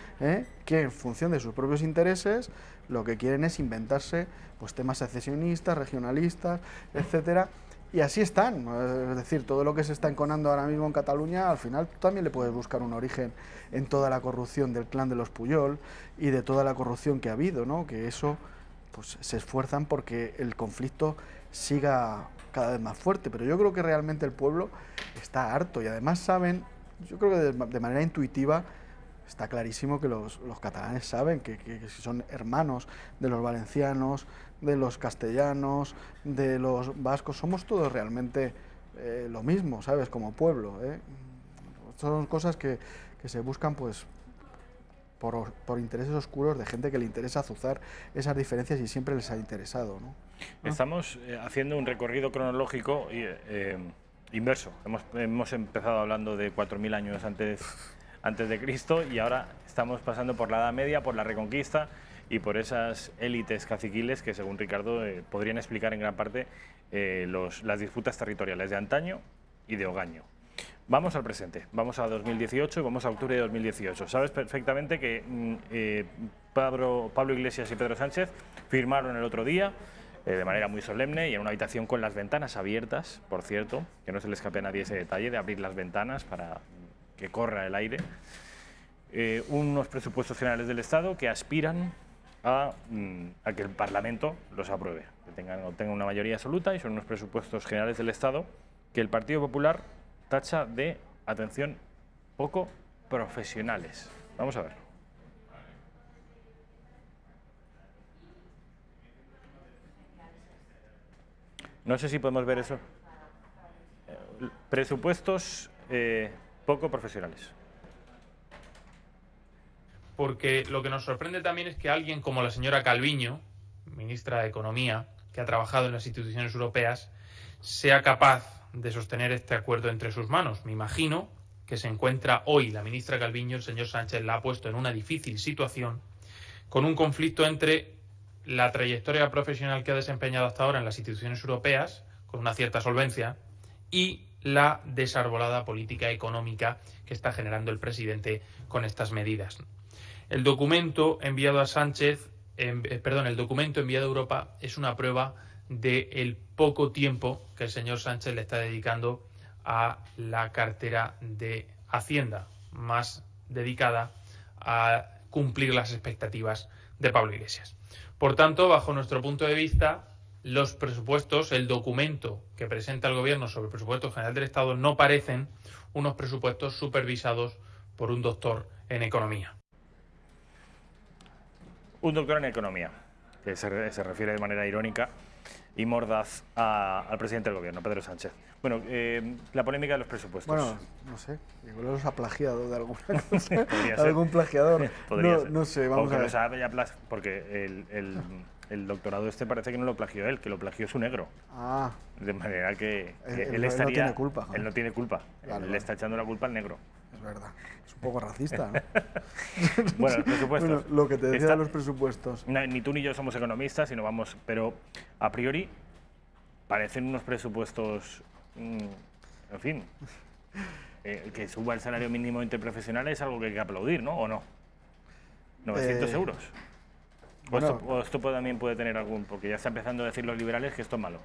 que en función de sus propios intereses lo que quieren es inventarse pues temas secesionistas, regionalistas, etcétera. Y así están, es decir, todo lo que se está enconando ahora mismo en Cataluña, al final tú también le puedes buscar un origen en toda la corrupción del clan de los Puyol y de toda la corrupción que ha habido, ¿no? Que eso, pues se esfuerzan porque el conflicto siga cada vez más fuerte, pero yo creo que realmente el pueblo está harto y además saben, yo creo que de manera intuitiva, está clarísimo que los catalanes saben que son hermanos de los valencianos, de los castellanos, de los vascos, somos todos realmente lo mismo, ¿sabes? Como pueblo, ¿eh? Son cosas que se buscan, pues, por intereses oscuros de gente que le interesa azuzar esas diferencias y siempre les ha interesado, ¿no? Estamos haciendo un recorrido cronológico inverso. Hemos empezado hablando de 4.000 años antes de Cristo y ahora estamos pasando por la Edad Media, por la Reconquista y por esas élites caciquiles que, según Ricardo, podrían explicar en gran parte las disputas territoriales de antaño y de hogaño. Vamos al presente, vamos a 2018 y vamos a octubre de 2018. Sabes perfectamente que Pablo Iglesias y Pedro Sánchez firmaron el otro día, de manera muy solemne y en una habitación con las ventanas abiertas, por cierto, que no se le escape a nadie ese detalle de abrir las ventanas para que corra el aire, unos presupuestos generales del Estado que aspiran a que el Parlamento los apruebe, que tengan una mayoría absoluta, y son unos presupuestos generales del Estado que el Partido Popular tacha de, atención, poco profesionales. Vamos a ver. No sé si podemos ver eso. Presupuestos poco profesionales. Porque lo que nos sorprende también es que alguien como la señora Calviño, ministra de Economía, que ha trabajado en las instituciones europeas, sea capaz de sostener este acuerdo entre sus manos. Me imagino que se encuentra hoy la ministra Calviño, el señor Sánchez la ha puesto en una difícil situación, con un conflicto entre la trayectoria profesional que ha desempeñado hasta ahora en las instituciones europeas, con una cierta solvencia, y la desarbolada política económica que está generando el presidente con estas medidas. El documento enviado a el documento enviado a Europa es una prueba del poco tiempo que el señor Sánchez le está dedicando a la cartera de Hacienda, más dedicada a cumplir las expectativas de Pablo Iglesias. Por tanto, bajo nuestro punto de vista, los presupuestos, el documento que presenta el Gobierno sobre el presupuesto general del Estado no parecen unos presupuestos supervisados por un doctor en economía. Un doctor en economía, que se refiere de manera irónica y mordaz al presidente del Gobierno, Pedro Sánchez. Bueno, la polémica de los presupuestos. Bueno, no sé, igual los ha plagiado de alguna cosa. Algún plagiador. No sé, vamos a ver. Porque el doctorado parece que no lo plagió él, que lo plagió su negro. Ah. De manera que él no tiene culpa. Él no tiene culpa. Vale, le está echando la culpa al negro. Es verdad. Es un poco racista, ¿no? Bueno, los presupuestos. Bueno, lo que te decía de los presupuestos. Ni tú ni yo somos economistas, sino vamos, pero a priori parecen unos presupuestos, en fin, que suba el salario mínimo interprofesional es algo que hay que aplaudir, ¿no? ¿O no? 900 euros. Bueno, o esto también puede tener algún, porque ya está empezando a decir los liberales que esto es malo.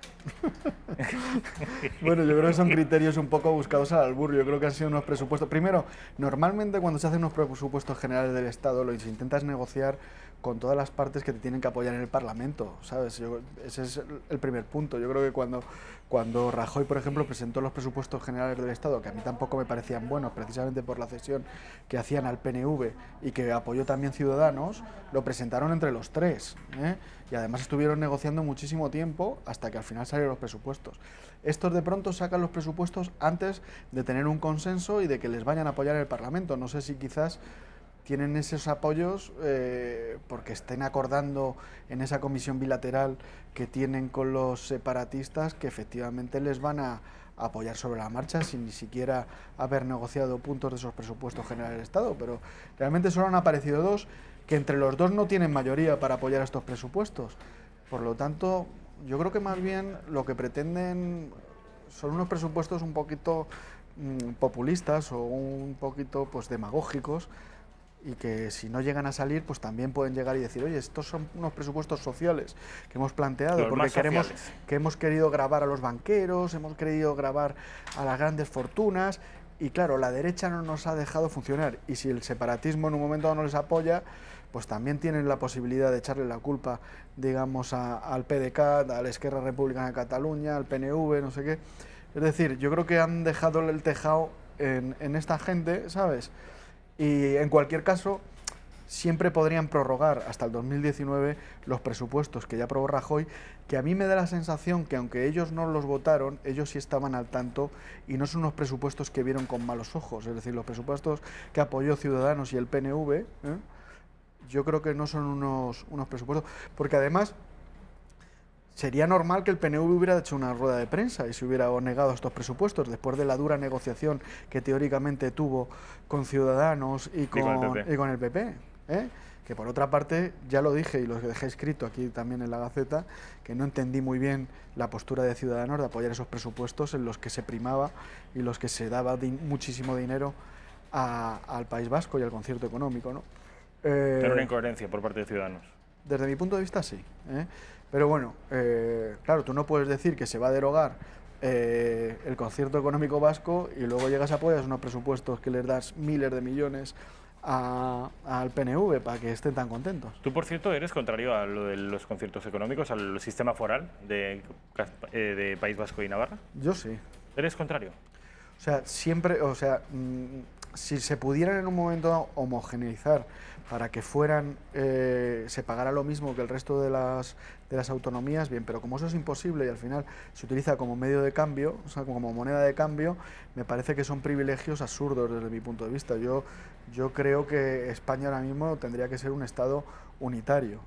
Bueno, yo creo que son criterios un poco buscados al albur. Yo creo que han sido unos presupuestos. Primero, normalmente cuando se hacen unos presupuestos generales del Estado, lo que se intenta es negociar con todas las partes que te tienen que apoyar en el Parlamento, ¿sabes? Ese es el primer punto. Yo creo que cuando Rajoy, por ejemplo, presentó los presupuestos generales del Estado, que a mí tampoco me parecían buenos, precisamente por la cesión que hacían al PNV y que apoyó también Ciudadanos, lo presentaron entre los tres, ¿eh? Y además estuvieron negociando muchísimo tiempo hasta que al final salieron los presupuestos. Estos de pronto sacan los presupuestos antes de tener un consenso y de que les vayan a apoyar en el Parlamento. No sé si quizás tienen esos apoyos porque estén acordando en esa comisión bilateral que tienen con los separatistas que efectivamente les van a apoyar sobre la marcha sin ni siquiera haber negociado puntos de esos presupuestos generales del Estado, pero realmente solo han aparecido dos que entre los dos no tienen mayoría para apoyar estos presupuestos. Por lo tanto, yo creo que más bien lo que pretenden son unos presupuestos un poquito populistas o un poquito pues demagógicos, y que si no llegan a salir, pues también pueden llegar y decir, oye, estos son unos presupuestos sociales que hemos planteado, porque hemos querido grabar a los banqueros, hemos querido grabar a las grandes fortunas, y claro, la derecha no nos ha dejado funcionar, y si el separatismo en un momento no les apoya, pues también tienen la posibilidad de echarle la culpa, digamos, al PDeCAT, a la Esquerra Republicana de Cataluña, al PNV, no sé qué. Es decir, yo creo que han dejado el tejado en esta gente, ¿sabes? Y en cualquier caso, siempre podrían prorrogar hasta el 2019 los presupuestos que ya aprobó Rajoy, que a mí me da la sensación que aunque ellos no los votaron, ellos sí estaban al tanto y no son unos presupuestos que vieron con malos ojos. Es decir, los presupuestos que apoyó Ciudadanos y el PNV, yo creo que no son unos presupuestos, porque además sería normal que el PNV hubiera hecho una rueda de prensa y se hubiera negado estos presupuestos después de la dura negociación que teóricamente tuvo con Ciudadanos y con el PP. Que por otra parte, ya lo dije y lo dejé escrito aquí también en la Gaceta, que no entendí muy bien la postura de Ciudadanos de apoyar esos presupuestos en los que se primaba y los que se daba muchísimo dinero al País Vasco y al concierto económico, ¿no? Era una incoherencia por parte de Ciudadanos. Desde mi punto de vista, sí. Pero bueno, claro, tú no puedes decir que se va a derogar el concierto económico vasco y luego llegas a apoyar unos presupuestos que les das miles de millones al PNV para que estén tan contentos. Tú, por cierto, eres contrario a lo de los conciertos económicos, al sistema foral de País Vasco y Navarra. Yo sí. ¿Eres contrario? O sea, siempre, si se pudieran en un momento dado homogeneizar para que fueran, se pagara lo mismo que el resto de las autonomías, bien, pero como eso es imposible y al final se utiliza como medio de cambio, o sea, como moneda de cambio, me parece que son privilegios absurdos desde mi punto de vista. Yo creo que España ahora mismo tendría que ser un Estado unitario,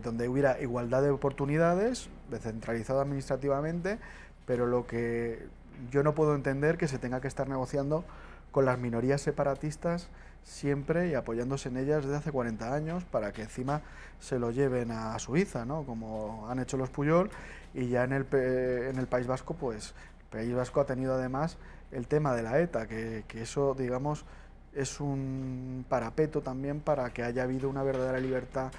donde hubiera igualdad de oportunidades, descentralizado administrativamente, pero lo que yo no puedo entender que se tenga que estar negociando con las minorías separatistas siempre y apoyándose en ellas desde hace 40 años para que encima se lo lleven a Suiza, ¿no? Como han hecho los Puyol, y ya en el País Vasco, pues el País Vasco ha tenido además el tema de la ETA, que eso, digamos, es un parapeto también para que haya habido una verdadera libertad,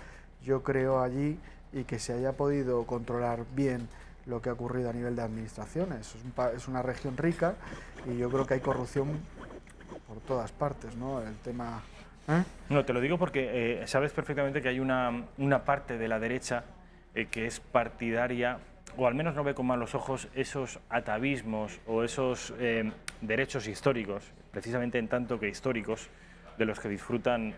yo creo, allí y que se haya podido controlar bien lo que ha ocurrido a nivel de administraciones. Es una región rica y yo creo que hay corrupción por todas partes, ¿no? El tema... No, te lo digo porque sabes perfectamente que hay una parte de la derecha que es partidaria, o al menos no ve con malos ojos, esos atavismos o esos derechos históricos, precisamente en tanto que históricos, de los que disfrutan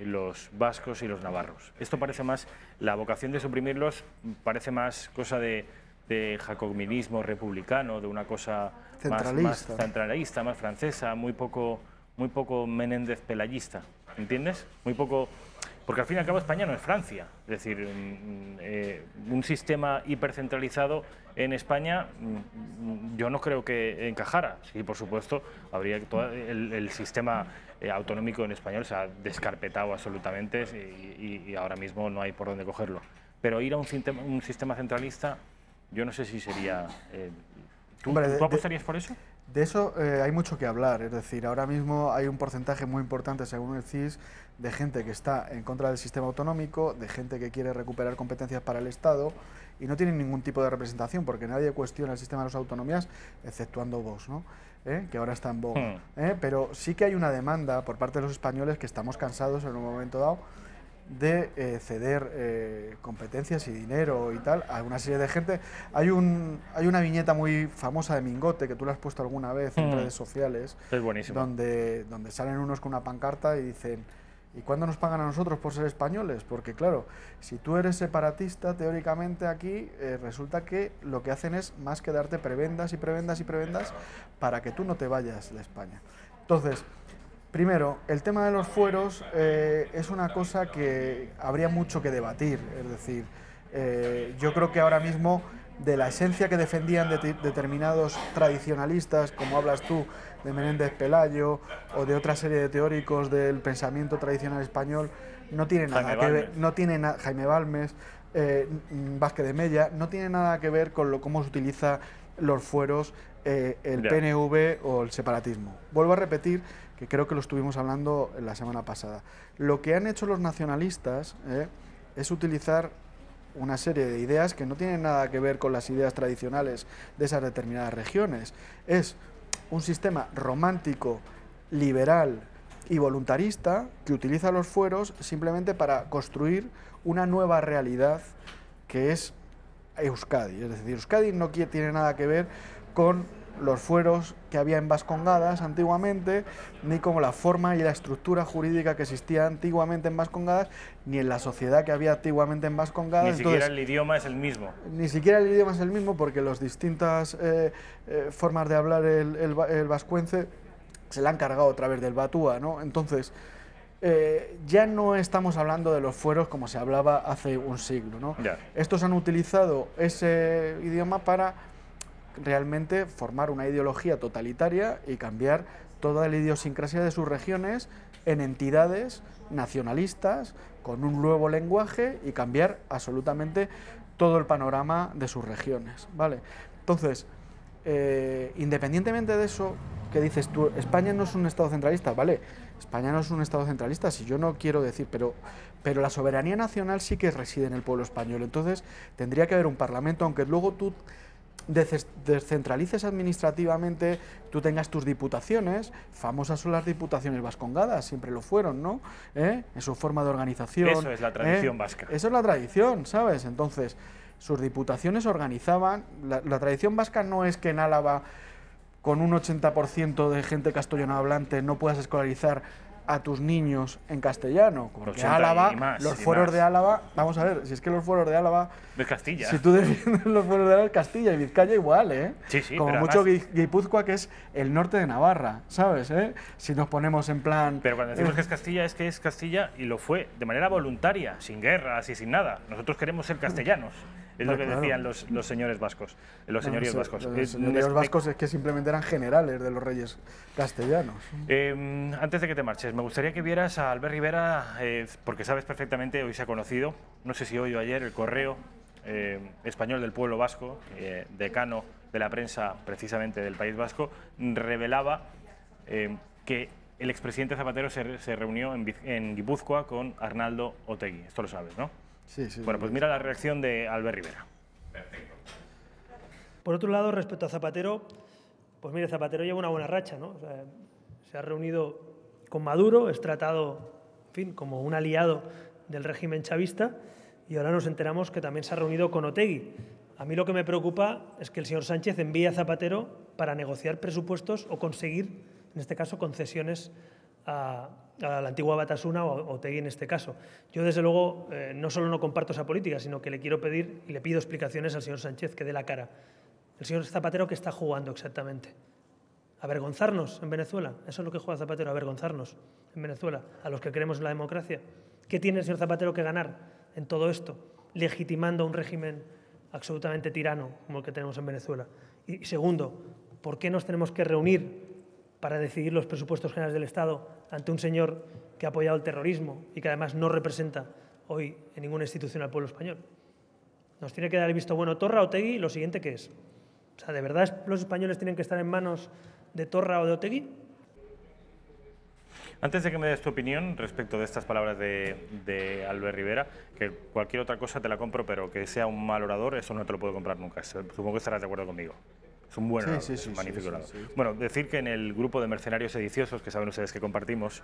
los vascos y los navarros. Esto parece más, la vocación de suprimirlos parece más cosa de jacobinismo republicano, de una cosa más centralista, más francesa, muy poco Menéndez pelayista, ¿entiendes? Muy poco, porque al fin y al cabo España no es Francia, es decir, un sistema hipercentralizado en España yo no creo que encajara. Sí, por supuesto, habría todo el sistema autonómico en español se ha descarpetado absolutamente y ahora mismo no hay por dónde cogerlo. Pero ir a un sistema centralista, yo no sé si sería... ¿Tú apostarías por eso? De eso hay mucho que hablar, es decir, ahora mismo hay un porcentaje muy importante, según el CIS, de gente que está en contra del sistema autonómico, de gente que quiere recuperar competencias para el Estado y no tienen ningún tipo de representación porque nadie cuestiona el sistema de las autonomías, exceptuando Vox, ¿no? Que ahora está en boga. Pero sí que hay una demanda por parte de los españoles que estamos cansados en un momento dado de ceder competencias y dinero y tal a una serie de gente. Hay una viñeta muy famosa de Mingote, que tú la has puesto alguna vez en redes sociales, es buenísimo, donde salen unos con una pancarta y dicen: ¿y cuándo nos pagan a nosotros por ser españoles? Porque claro, si tú eres separatista, teóricamente aquí resulta que lo que hacen es más que darte prebendas y prebendas y prebendas para que tú no te vayas de España. Entonces, primero, el tema de los fueros es una cosa que habría mucho que debatir. Es decir, yo creo que ahora mismo de la esencia que defendían determinados tradicionalistas, como hablas tú, de Menéndez Pelayo o de otra serie de teóricos del pensamiento tradicional español, no tiene nada que ver, Jaime Balmes, Vázquez de Mella, no tiene nada que ver con cómo se utiliza los fueros el PNV o el separatismo. Vuelvo a repetir que creo que lo estuvimos hablando la semana pasada. Lo que han hecho los nacionalistas es utilizar una serie de ideas que no tienen nada que ver con las ideas tradicionales de esas determinadas regiones. Es un sistema romántico, liberal y voluntarista que utiliza los fueros simplemente para construir una nueva realidad que es Euskadi. Es decir, Euskadi no tiene nada que ver con los fueros que había en Vascongadas antiguamente, ni con la forma y la estructura jurídica que existía antiguamente en Vascongadas, ni en la sociedad que había antiguamente en Vascongadas. Ni siquiera el idioma es el mismo. Ni siquiera el idioma es el mismo, porque las distintas formas de hablar el vascuence se la han cargado a través del batúa, ¿no? Entonces, ya no estamos hablando de los fueros como se hablaba hace un siglo, ¿no? Ya. Estos han utilizado ese idioma para realmente formar una ideología totalitaria y cambiar toda la idiosincrasia de sus regiones en entidades nacionalistas con un nuevo lenguaje y cambiar absolutamente todo el panorama de sus regiones, ¿vale? Entonces, independientemente de eso, que dices tú, España no es un Estado centralista, ¿vale? España no es un Estado centralista, si yo no quiero decir, pero la soberanía nacional sí que reside en el pueblo español, entonces tendría que haber un parlamento, aunque luego tú descentralices administrativamente, tú tengas tus diputaciones, famosas son las diputaciones vascongadas, siempre lo fueron, ¿no? En su forma de organización. Eso es la tradición vasca. Eso es la tradición, ¿sabes? Entonces, sus diputaciones organizaban, la tradición vasca no es que en Álava, con un 80% de gente castellano hablante, no puedas escolarizar a tus niños en castellano, porque Álava, los fueros de Álava, vamos a ver, si es que los fueros de Álava, de Castilla, si tú defiendes los fueros de Álava, Castilla y Vizcaya igual, ¿eh? Sí, sí, como mucho además, Guipúzcoa, que es el norte de Navarra, ¿sabes? Si nos ponemos en plan... Pero cuando decimos que es Castilla y lo fue de manera voluntaria, sin guerras y sin nada. Nosotros queremos ser castellanos. Es lo que decían los señores vascos, los señoríos vascos. Los señoríos vascos es que simplemente eran generales de los reyes castellanos. Antes de que te marches, me gustaría que vieras a Albert Rivera, porque sabes perfectamente, hoy se ha conocido, no sé si hoy o ayer, el Correo Español del Pueblo Vasco, decano de la prensa precisamente del País Vasco, revelaba que el expresidente Zapatero se reunió en Guipúzcoa con Arnaldo Otegi. Esto lo sabes, ¿no? Sí, sí. Bueno, pues mira la reacción de Albert Rivera. Perfecto. Por otro lado, respecto a Zapatero, pues mire, Zapatero lleva una buena racha, ¿no? O sea, se ha reunido con Maduro, es tratado, en fin, como un aliado del régimen chavista, y ahora nos enteramos que también se ha reunido con Otegi. A mí lo que me preocupa es que el señor Sánchez envíe a Zapatero para negociar presupuestos o conseguir, en este caso, concesiones a la antigua Batasuna o Otegi en este caso. Yo, desde luego, no solo no comparto esa política, sino que le quiero pedir y le pido explicaciones al señor Sánchez, que dé la cara. El señor Zapatero, ¿qué está jugando exactamente? ¿Avergonzarnos en Venezuela? Eso es lo que juega Zapatero, avergonzarnos en Venezuela, a los que creemos en la democracia. ¿Qué tiene el señor Zapatero que ganar en todo esto, legitimando un régimen absolutamente tirano como el que tenemos en Venezuela? Y segundo, ¿por qué nos tenemos que reunir para decidir los presupuestos generales del Estado ante un señor que ha apoyado el terrorismo y que además no representa hoy en ninguna institución al pueblo español? Nos tiene que dar el visto bueno Torra, Otegi, lo siguiente que es. O sea, ¿de verdad los españoles tienen que estar en manos de Torra o de Otegi? Antes de que me des tu opinión respecto de estas palabras de Albert Rivera, que cualquier otra cosa te la compro, pero que sea un mal orador, eso no te lo puedo comprar nunca. Supongo que estarás de acuerdo conmigo. Es un buen orador, es un magnífico orador. Bueno, decir que en el grupo de mercenarios sediciosos, que saben ustedes que compartimos,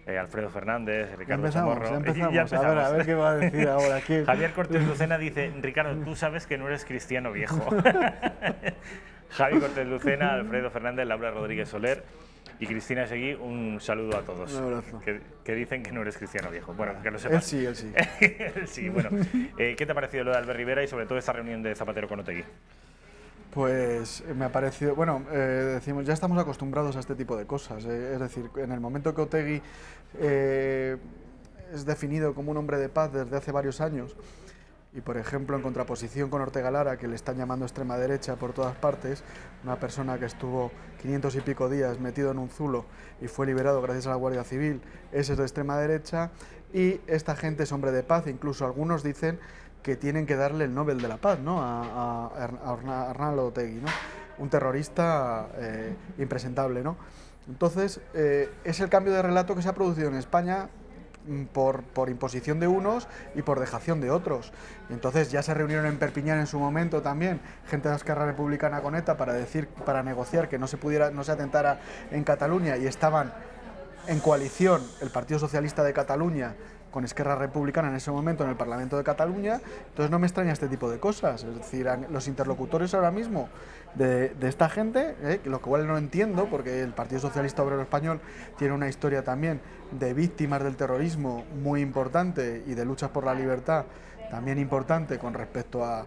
Alfredo Fernández, Ricardo Chamorro... Ya empezamos. A ver qué va a decir ahora. Javier Cortés Lucena dice, Ricardo, tú sabes que no eres cristiano viejo. Javi Cortés Lucena, Alfredo Fernández, Laura Rodríguez Soler y Cristina Seguí, un saludo a todos. Un abrazo. Que dicen que no eres cristiano viejo. Bueno, que lo sepas. Él sí. Él sí, bueno. ¿Qué te ha parecido lo de Albert Rivera y sobre todo esta reunión de Zapatero con Otegi? Pues me ha parecido, bueno, decimos, ya estamos acostumbrados a este tipo de cosas, es decir, en el momento que Otegi es definido como un hombre de paz desde hace varios años y, por ejemplo, en contraposición con Ortega Lara, que le están llamando extrema derecha por todas partes, una persona que estuvo 500 y pico días metido en un zulo y fue liberado gracias a la Guardia Civil, ese es de extrema derecha, y esta gente es hombre de paz, incluso algunos dicen que tienen que darle el Nobel de la Paz, ¿no? a Arnaldo Otegi, ¿no? Un terrorista impresentable, ¿no? Entonces, es el cambio de relato que se ha producido en España por imposición de unos y por dejación de otros. Y entonces ya se reunieron en Perpiñán en su momento también gente de Esquerra Republicana con ETA para negociar que no se atentara en Cataluña, y estaban en coalición el Partido Socialista de Cataluña con Esquerra Republicana en ese momento en el Parlamento de Cataluña, entonces no me extraña este tipo de cosas. Es decir, los interlocutores ahora mismo de esta gente, lo cual no entiendo, porque el Partido Socialista Obrero Español tiene una historia también de víctimas del terrorismo muy importante y de luchas por la libertad también importante con respecto a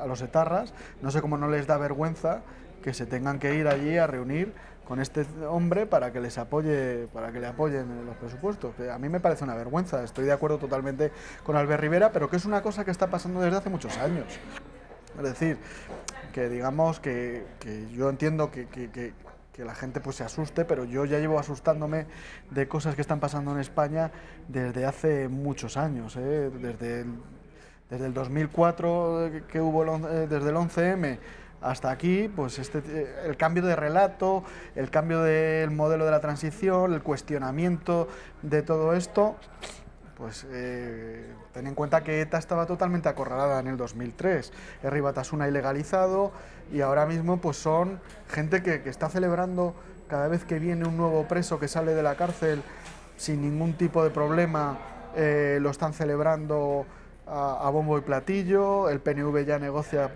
los etarras. No sé cómo no les da vergüenza que se tengan que ir allí a reunir con este hombre para que les apoye, para que le apoyen los presupuestos. Que a mí me parece una vergüenza. Estoy de acuerdo totalmente con Albert Rivera, pero que es una cosa que está pasando desde hace muchos años. Es decir, que digamos que yo entiendo que la gente pues se asuste, pero yo ya llevo asustándome de cosas que están pasando en España desde hace muchos años, desde el 2004 que hubo desde el 11M hasta aquí, pues el cambio de relato, el cambio del modelo de la transición, el cuestionamiento de todo esto, pues ten en cuenta que ETA estaba totalmente acorralada en el 2003, Herri Batasuna ilegalizado, y ahora mismo pues son gente que está celebrando cada vez que viene un nuevo preso que sale de la cárcel sin ningún tipo de problema, lo están celebrando a bombo y platillo. El PNV ya negocia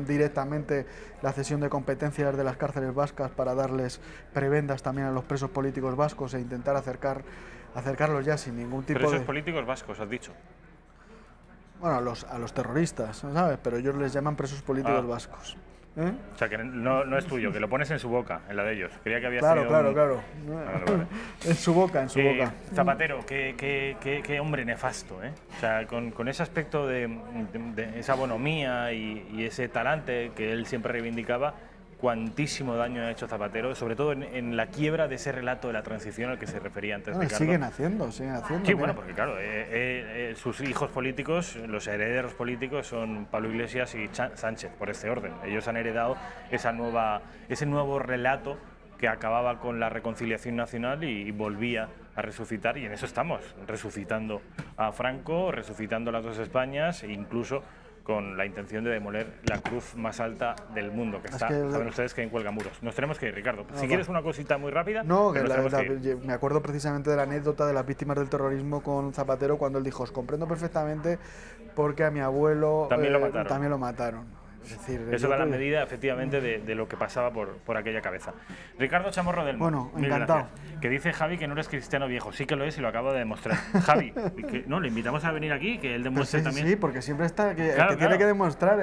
directamente la cesión de competencias de las cárceles vascas para darles prebendas también a los presos políticos vascos e intentar acercarlos ya sin ningún tipo de... Presos políticos vascos, has dicho. Bueno, a los terroristas, ¿sabes? Pero ellos les llaman presos políticos vascos. O sea, que no es tuyo, que lo pones en su boca, en la de ellos. Creía que había claro, sido claro. Vale. En su boca, Zapatero, qué hombre nefasto, ¿eh? O sea, con ese aspecto de esa bonomía y ese talante que él siempre reivindicaba, cuantísimo daño ha hecho Zapatero, sobre todo en la quiebra de ese relato de la transición al que se refería antes Ricardo. Siguen haciendo. Sí, bueno, porque claro, sus hijos políticos, los herederos políticos son Pablo Iglesias y Sánchez, por este orden. Ellos han heredado ese nuevo relato que acababa con la reconciliación nacional y volvía a resucitar, y en eso estamos, resucitando a Franco, resucitando las dos Españas, e incluso con la intención de demoler la cruz más alta del mundo, que está, saben ustedes que en Cuelgamuros. Nos tenemos que ir, Ricardo. Si quieres una cosita muy rápida... No, me acuerdo precisamente de la anécdota de las víctimas del terrorismo con Zapatero, cuando él dijo: os comprendo perfectamente porque a mi abuelo también lo mataron. Es decir, eso da la medida, efectivamente, de lo que pasaba por aquella cabeza. Ricardo Chamorro del Mono. Bueno, encantado. Que dice Javi que no eres cristiano viejo. Sí que lo es y lo acabo de demostrar. Javi, le invitamos a venir aquí, que él demuestre también. Sí, porque siempre está que tiene que demostrar.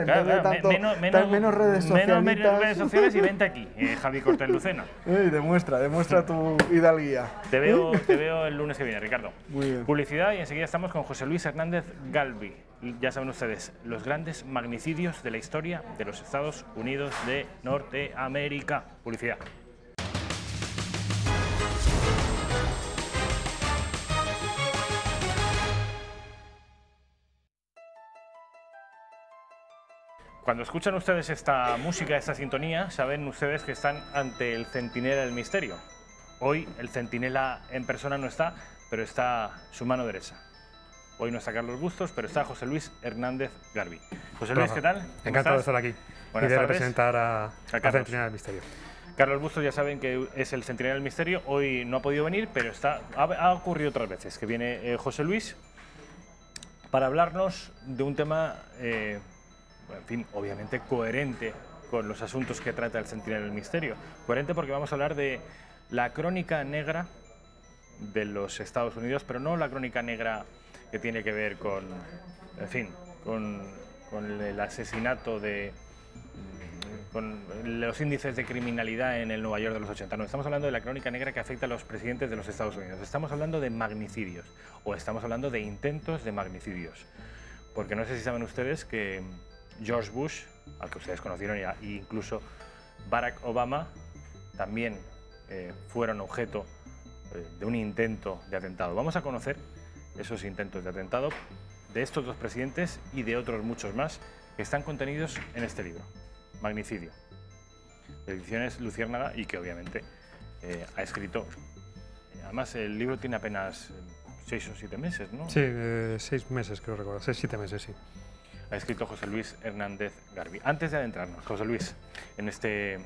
Menos redes sociales. Menos redes sociales y vente aquí, Javi Cortés Lucena. Demuestra tu hidalguía. Te veo el lunes que viene, Ricardo. Muy bien. Publicidad, y enseguida estamos con José Luis Hernández Galvi. Ya saben ustedes, los grandes magnicidios de la historia de los Estados Unidos de Norteamérica. Publicidad. Cuando escuchan ustedes esta música, esta sintonía, saben ustedes que están ante el centinela del misterio. Hoy el centinela en persona no está, pero está su mano derecha. Hoy no está Carlos Bustos, pero está José Luis Hernández Galvi. José Luis, ¿qué tal? Encantado de estar aquí y de representar a Centinela del Misterio. Carlos Bustos, ya saben que es el Centinela del Misterio. Hoy no ha podido venir, pero ha ocurrido otras veces que viene José Luis para hablarnos de un tema, en fin, obviamente coherente con los asuntos que trata el Centinela del Misterio. Coherente porque vamos a hablar de la crónica negra de los Estados Unidos, pero no la crónica negra que tiene que ver con, en fin, con el asesinato con los índices de criminalidad en el Nueva York de los 80. No, estamos hablando de la crónica negra que afecta a los presidentes de los Estados Unidos. Estamos hablando de magnicidios, o estamos hablando de intentos de magnicidios. Porque no sé si saben ustedes que George Bush, al que ustedes conocieron, e incluso Barack Obama, también fueron objeto de un intento de atentado. Vamos a conocer esos intentos de atentado de estos dos presidentes y de otros muchos más que están contenidos en este libro, Magnicidio, de Ediciones Luciérnaga, y que obviamente ha escrito. Además, el libro tiene apenas 6 o 7 meses, ¿no? Sí, 6 meses creo recordar, 6 o 7 meses, sí. Ha escrito José Luis Hernández Galvi. Antes de adentrarnos, José Luis, en este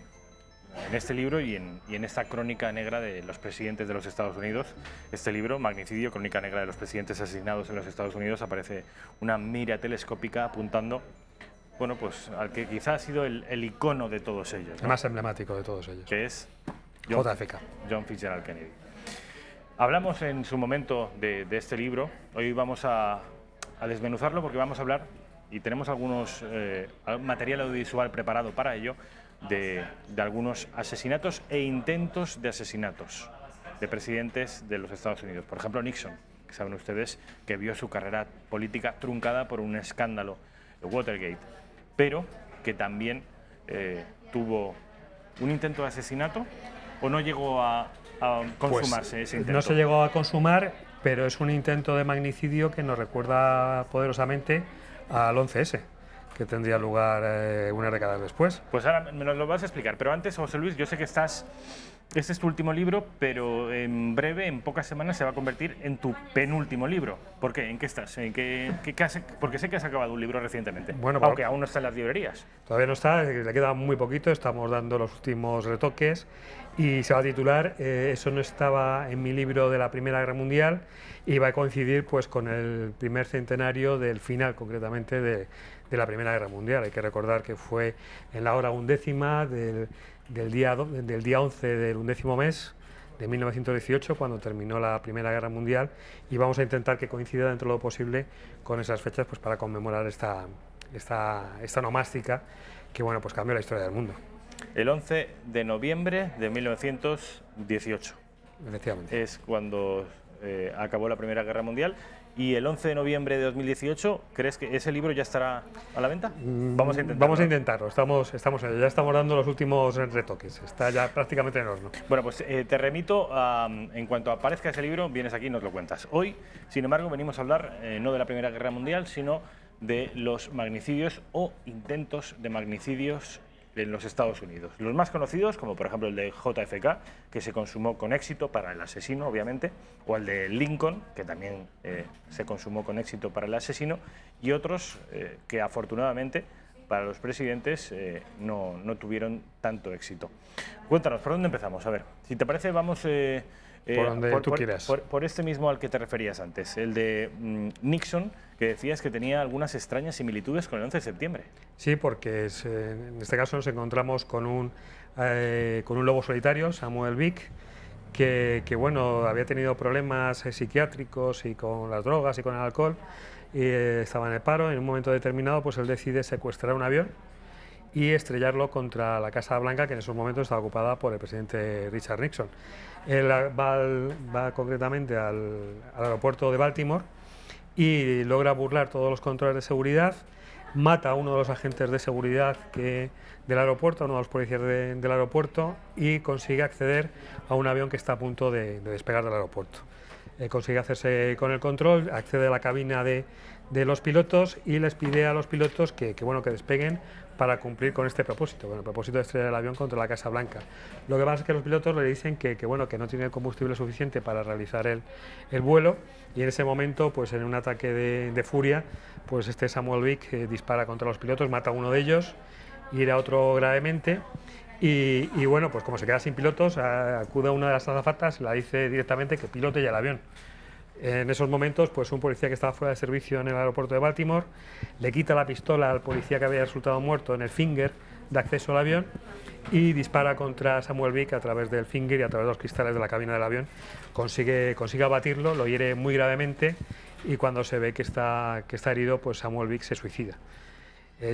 en este libro y en esta crónica negra de los presidentes de los Estados Unidos. Este libro, Magnicidio, crónica negra de los presidentes asesinados en los Estados Unidos, aparece una mira telescópica apuntando, bueno, pues al que quizá ha sido el icono de todos ellos, ¿no? El más emblemático de todos ellos. Que es JFK. John Fitzgerald Kennedy. Hablamos en su momento de este libro. Hoy vamos a desmenuzarlo porque vamos a hablar, y tenemos algunos material audiovisual preparado para ello, de algunos asesinatos e intentos de asesinatos de presidentes de los Estados Unidos. Por ejemplo, Nixon, que saben ustedes que vio su carrera política truncada por un escándalo, Watergate, pero que también tuvo un intento de asesinato, o no llegó a consumarse ese intento. No se llegó a consumar, pero es un intento de magnicidio que nos recuerda poderosamente al 11S, que tendría lugar unas décadas después. Pues ahora me lo vas a explicar, pero antes, José Luis, yo sé que este es tu último libro, pero en breve, en pocas semanas, se va a convertir en tu penúltimo libro. ¿Por qué? ¿En qué estás? Porque sé que has acabado un libro recientemente, bueno, aunque aún no está en las librerías. Todavía no está, le queda muy poquito, estamos dando los últimos retoques y se va a titular Eso no estaba en mi libro de la Primera Guerra Mundial, y va a coincidir pues con el primer centenario del final, concretamente, de la Primera Guerra Mundial. Hay que recordar que fue en la hora 11ª del día 11 del 11º mes de 1918, cuando terminó la Primera Guerra Mundial, y vamos a intentar que coincida dentro de lo posible con esas fechas, pues para conmemorar esta onomástica que, bueno, pues cambió la historia del mundo. El 11 de noviembre de 1918. Efectivamente. Es cuando acabó la Primera Guerra Mundial. ¿Y el 11 de noviembre de 2018, crees que ese libro ya estará a la venta? Vamos a intentarlo. Vamos a intentarlo, estamos ya estamos dando los últimos retoques, está ya prácticamente en horno. Bueno, pues te remito en cuanto aparezca ese libro, vienes aquí y nos lo cuentas. Hoy, sin embargo, venimos a hablar no de la Primera Guerra Mundial, sino de los magnicidios o intentos de magnicidios en los Estados Unidos. Los más conocidos, como por ejemplo el de JFK, que se consumó con éxito para el asesino, obviamente, o el de Lincoln, que también se consumó con éxito para el asesino, y otros que afortunadamente para los presidentes no tuvieron tanto éxito. Cuéntanos, ¿por dónde empezamos? A ver, si te parece, vamos... por donde tú quieras. Por este mismo al que te referías antes, el de Nixon, que decías que tenía algunas extrañas similitudes con el 11 de septiembre. Sí, porque en este caso nos encontramos con un lobo solitario, Samuel Vick, que bueno, había tenido problemas psiquiátricos y con las drogas y con el alcohol, y estaba en el paro. En un momento determinado, pues él decide secuestrar un avión y estrellarlo contra la Casa Blanca, que en esos momentos estaba ocupada por el presidente Richard Nixon. Él va concretamente al aeropuerto de Baltimore y logra burlar todos los controles de seguridad, mata a uno de los agentes de seguridad del aeropuerto, a uno de los policías del aeropuerto, y consigue acceder a un avión que está a punto de despegar del aeropuerto. Consigue hacerse con el control, accede a la cabina de los pilotos y les pide a los pilotos que despeguen para cumplir con este propósito, el propósito de estrellar el avión contra la Casa Blanca. Lo que pasa es que los pilotos le dicen que no tiene combustible suficiente para realizar el vuelo, y en ese momento, pues en un ataque de furia, pues Samuel Vick dispara contra los pilotos, mata a uno de ellos, hiere a otro gravemente, y bueno, pues como se queda sin pilotos, acude a una de las azafatas y le dice directamente que pilote ya el avión. En esos momentos, pues un policía que estaba fuera de servicio en el aeropuerto de Baltimore le quita la pistola al policía que había resultado muerto en el finger de acceso al avión y dispara contra Samuel Vick a través del finger y a través de los cristales de la cabina del avión. Consigue abatirlo, lo hiere muy gravemente, y cuando se ve que está herido, pues Samuel Vick se suicida.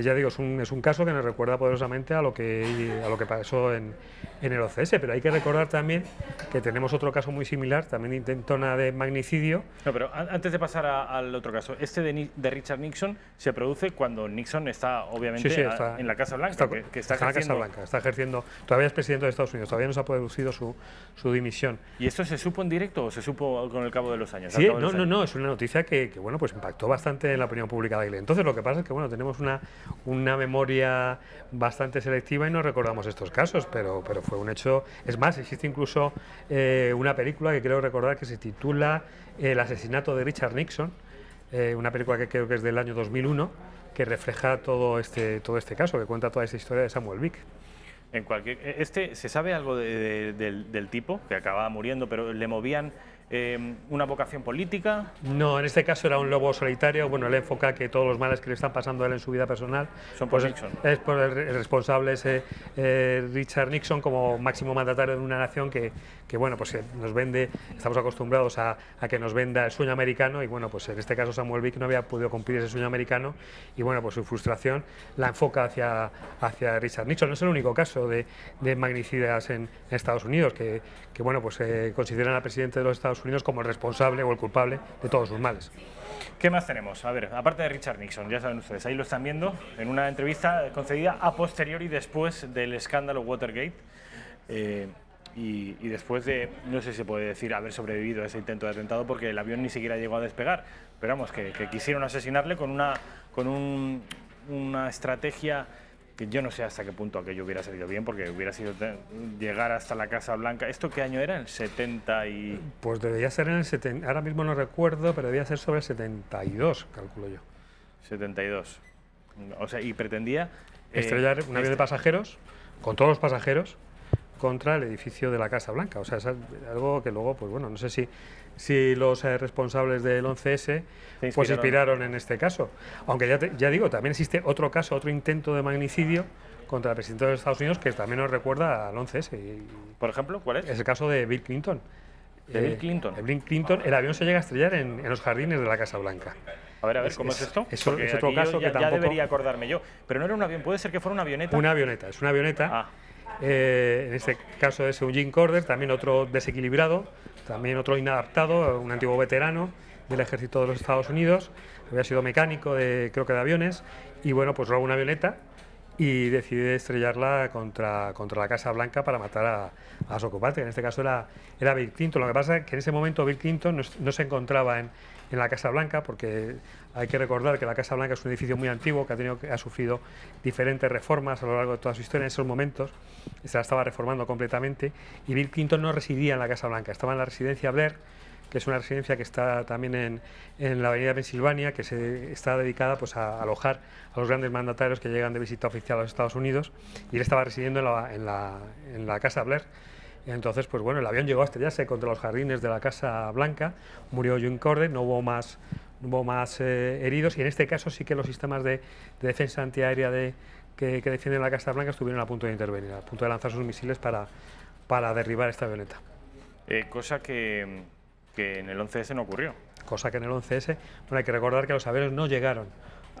Ya digo, es un caso que nos recuerda poderosamente a lo que pasó en el OCS, pero hay que recordar también que tenemos otro caso muy similar, también intentona de magnicidio. No, pero antes de pasar al otro caso, este de Richard Nixon se produce cuando Nixon está, obviamente, en la Casa Blanca, está en la Casa Blanca, está ejerciendo, todavía es presidente de Estados Unidos, todavía no se ha producido su dimisión. ¿Y esto se supo en directo o se supo con el cabo de los años? Sí, no, es una noticia que pues impactó bastante en la opinión pública de Israel. Entonces, lo que pasa es que tenemos una memoria bastante selectiva y no recordamos estos casos, pero fue un hecho. Es más, existe incluso una película que creo recordar que se titula El asesinato de Richard Nixon, una película que creo que es del año 2001, que refleja todo este caso, que cuenta toda esta historia de Samuel Vick. ¿Se sabe algo del tipo que acababa muriendo, pero le movían una vocación política? No, en este caso era un lobo solitario. Bueno, él enfoca que todos los males que le están pasando a él en su vida personal son por Nixon. Es por el responsable ese Richard Nixon como máximo mandatario de una nación que bueno, pues nos vende, estamos acostumbrados a que nos venda el sueño americano, y bueno, pues en este caso Samuel Vick no había podido cumplir ese sueño americano, y bueno, pues su frustración la enfoca hacia Richard Nixon. No es el único caso de magnicidas en Estados Unidos, que bueno, pues consideran al presidente de los Estados Unidos como el responsable o el culpable de todos sus males. ¿Qué más tenemos? A ver, aparte de Richard Nixon, ya saben ustedes, ahí lo están viendo, en una entrevista concedida a posteriori después del escándalo Watergate, y después de, no sé si se puede decir, haber sobrevivido a ese intento de atentado, porque el avión ni siquiera llegó a despegar, pero vamos, que quisieron asesinarle con una estrategia que yo no sé hasta qué punto aquello hubiera salido bien, porque hubiera sido llegar hasta la Casa Blanca. ¿Esto qué año era? ¿El 70 y...? Pues debería ser en el 70, ahora mismo no recuerdo, pero debía ser sobre el 72, calculo yo. 72. O sea, y pretendía... estrellar un avión de pasajeros, con todos los pasajeros, contra el edificio de la Casa Blanca. O sea, es algo que luego, pues bueno, no sé si los responsables del 11S pues se inspiraron en este caso. Aunque ya digo, también existe otro caso, otro intento de magnicidio contra el presidente de los Estados Unidos que también nos recuerda al 11S. Por ejemplo, ¿cuál es? Es el caso de Bill Clinton. ¿De Bill Clinton? Bill Clinton, el avión se llega a estrellar en los jardines de la Casa Blanca. A ver, ¿cómo es esto? Es otro caso que tampoco... Ya debería acordarme yo. Pero no era un avión, puede ser que fuera una avioneta. Una avioneta, es una avioneta. Ah. En este caso es un Jim Corder, también otro desequilibrado, también otro inadaptado, un antiguo veterano del ejército de los Estados Unidos, había sido mecánico creo que de aviones, y bueno, pues roba una avioneta y decide estrellarla contra la Casa Blanca para matar a su ocupante. En este caso era Bill Clinton. Lo que pasa es que en ese momento Bill Clinton no se encontraba en la Casa Blanca, porque hay que recordar que la Casa Blanca es un edificio muy antiguo que ha sufrido diferentes reformas a lo largo de toda su historia. En esos momentos se la estaba reformando completamente, y Bill Clinton no residía en la Casa Blanca, estaba en la residencia Blair, que es una residencia que está también en la avenida Pensilvania, que está dedicada pues a alojar a los grandes mandatarios que llegan de visita oficial a los Estados Unidos, y él estaba residiendo en la Casa Blair. Entonces, pues bueno, el avión llegó a estrellarse contra los jardines de la Casa Blanca, murió Jim Corder, no hubo más heridos, y en este caso sí que los sistemas de defensa antiaérea que defienden la Casa Blanca estuvieron a punto de intervenir, a punto de lanzar sus misiles para derribar esta avioneta. Cosa que en el 11S no ocurrió. Cosa que en el 11S, bueno, hay que recordar que los aviones no llegaron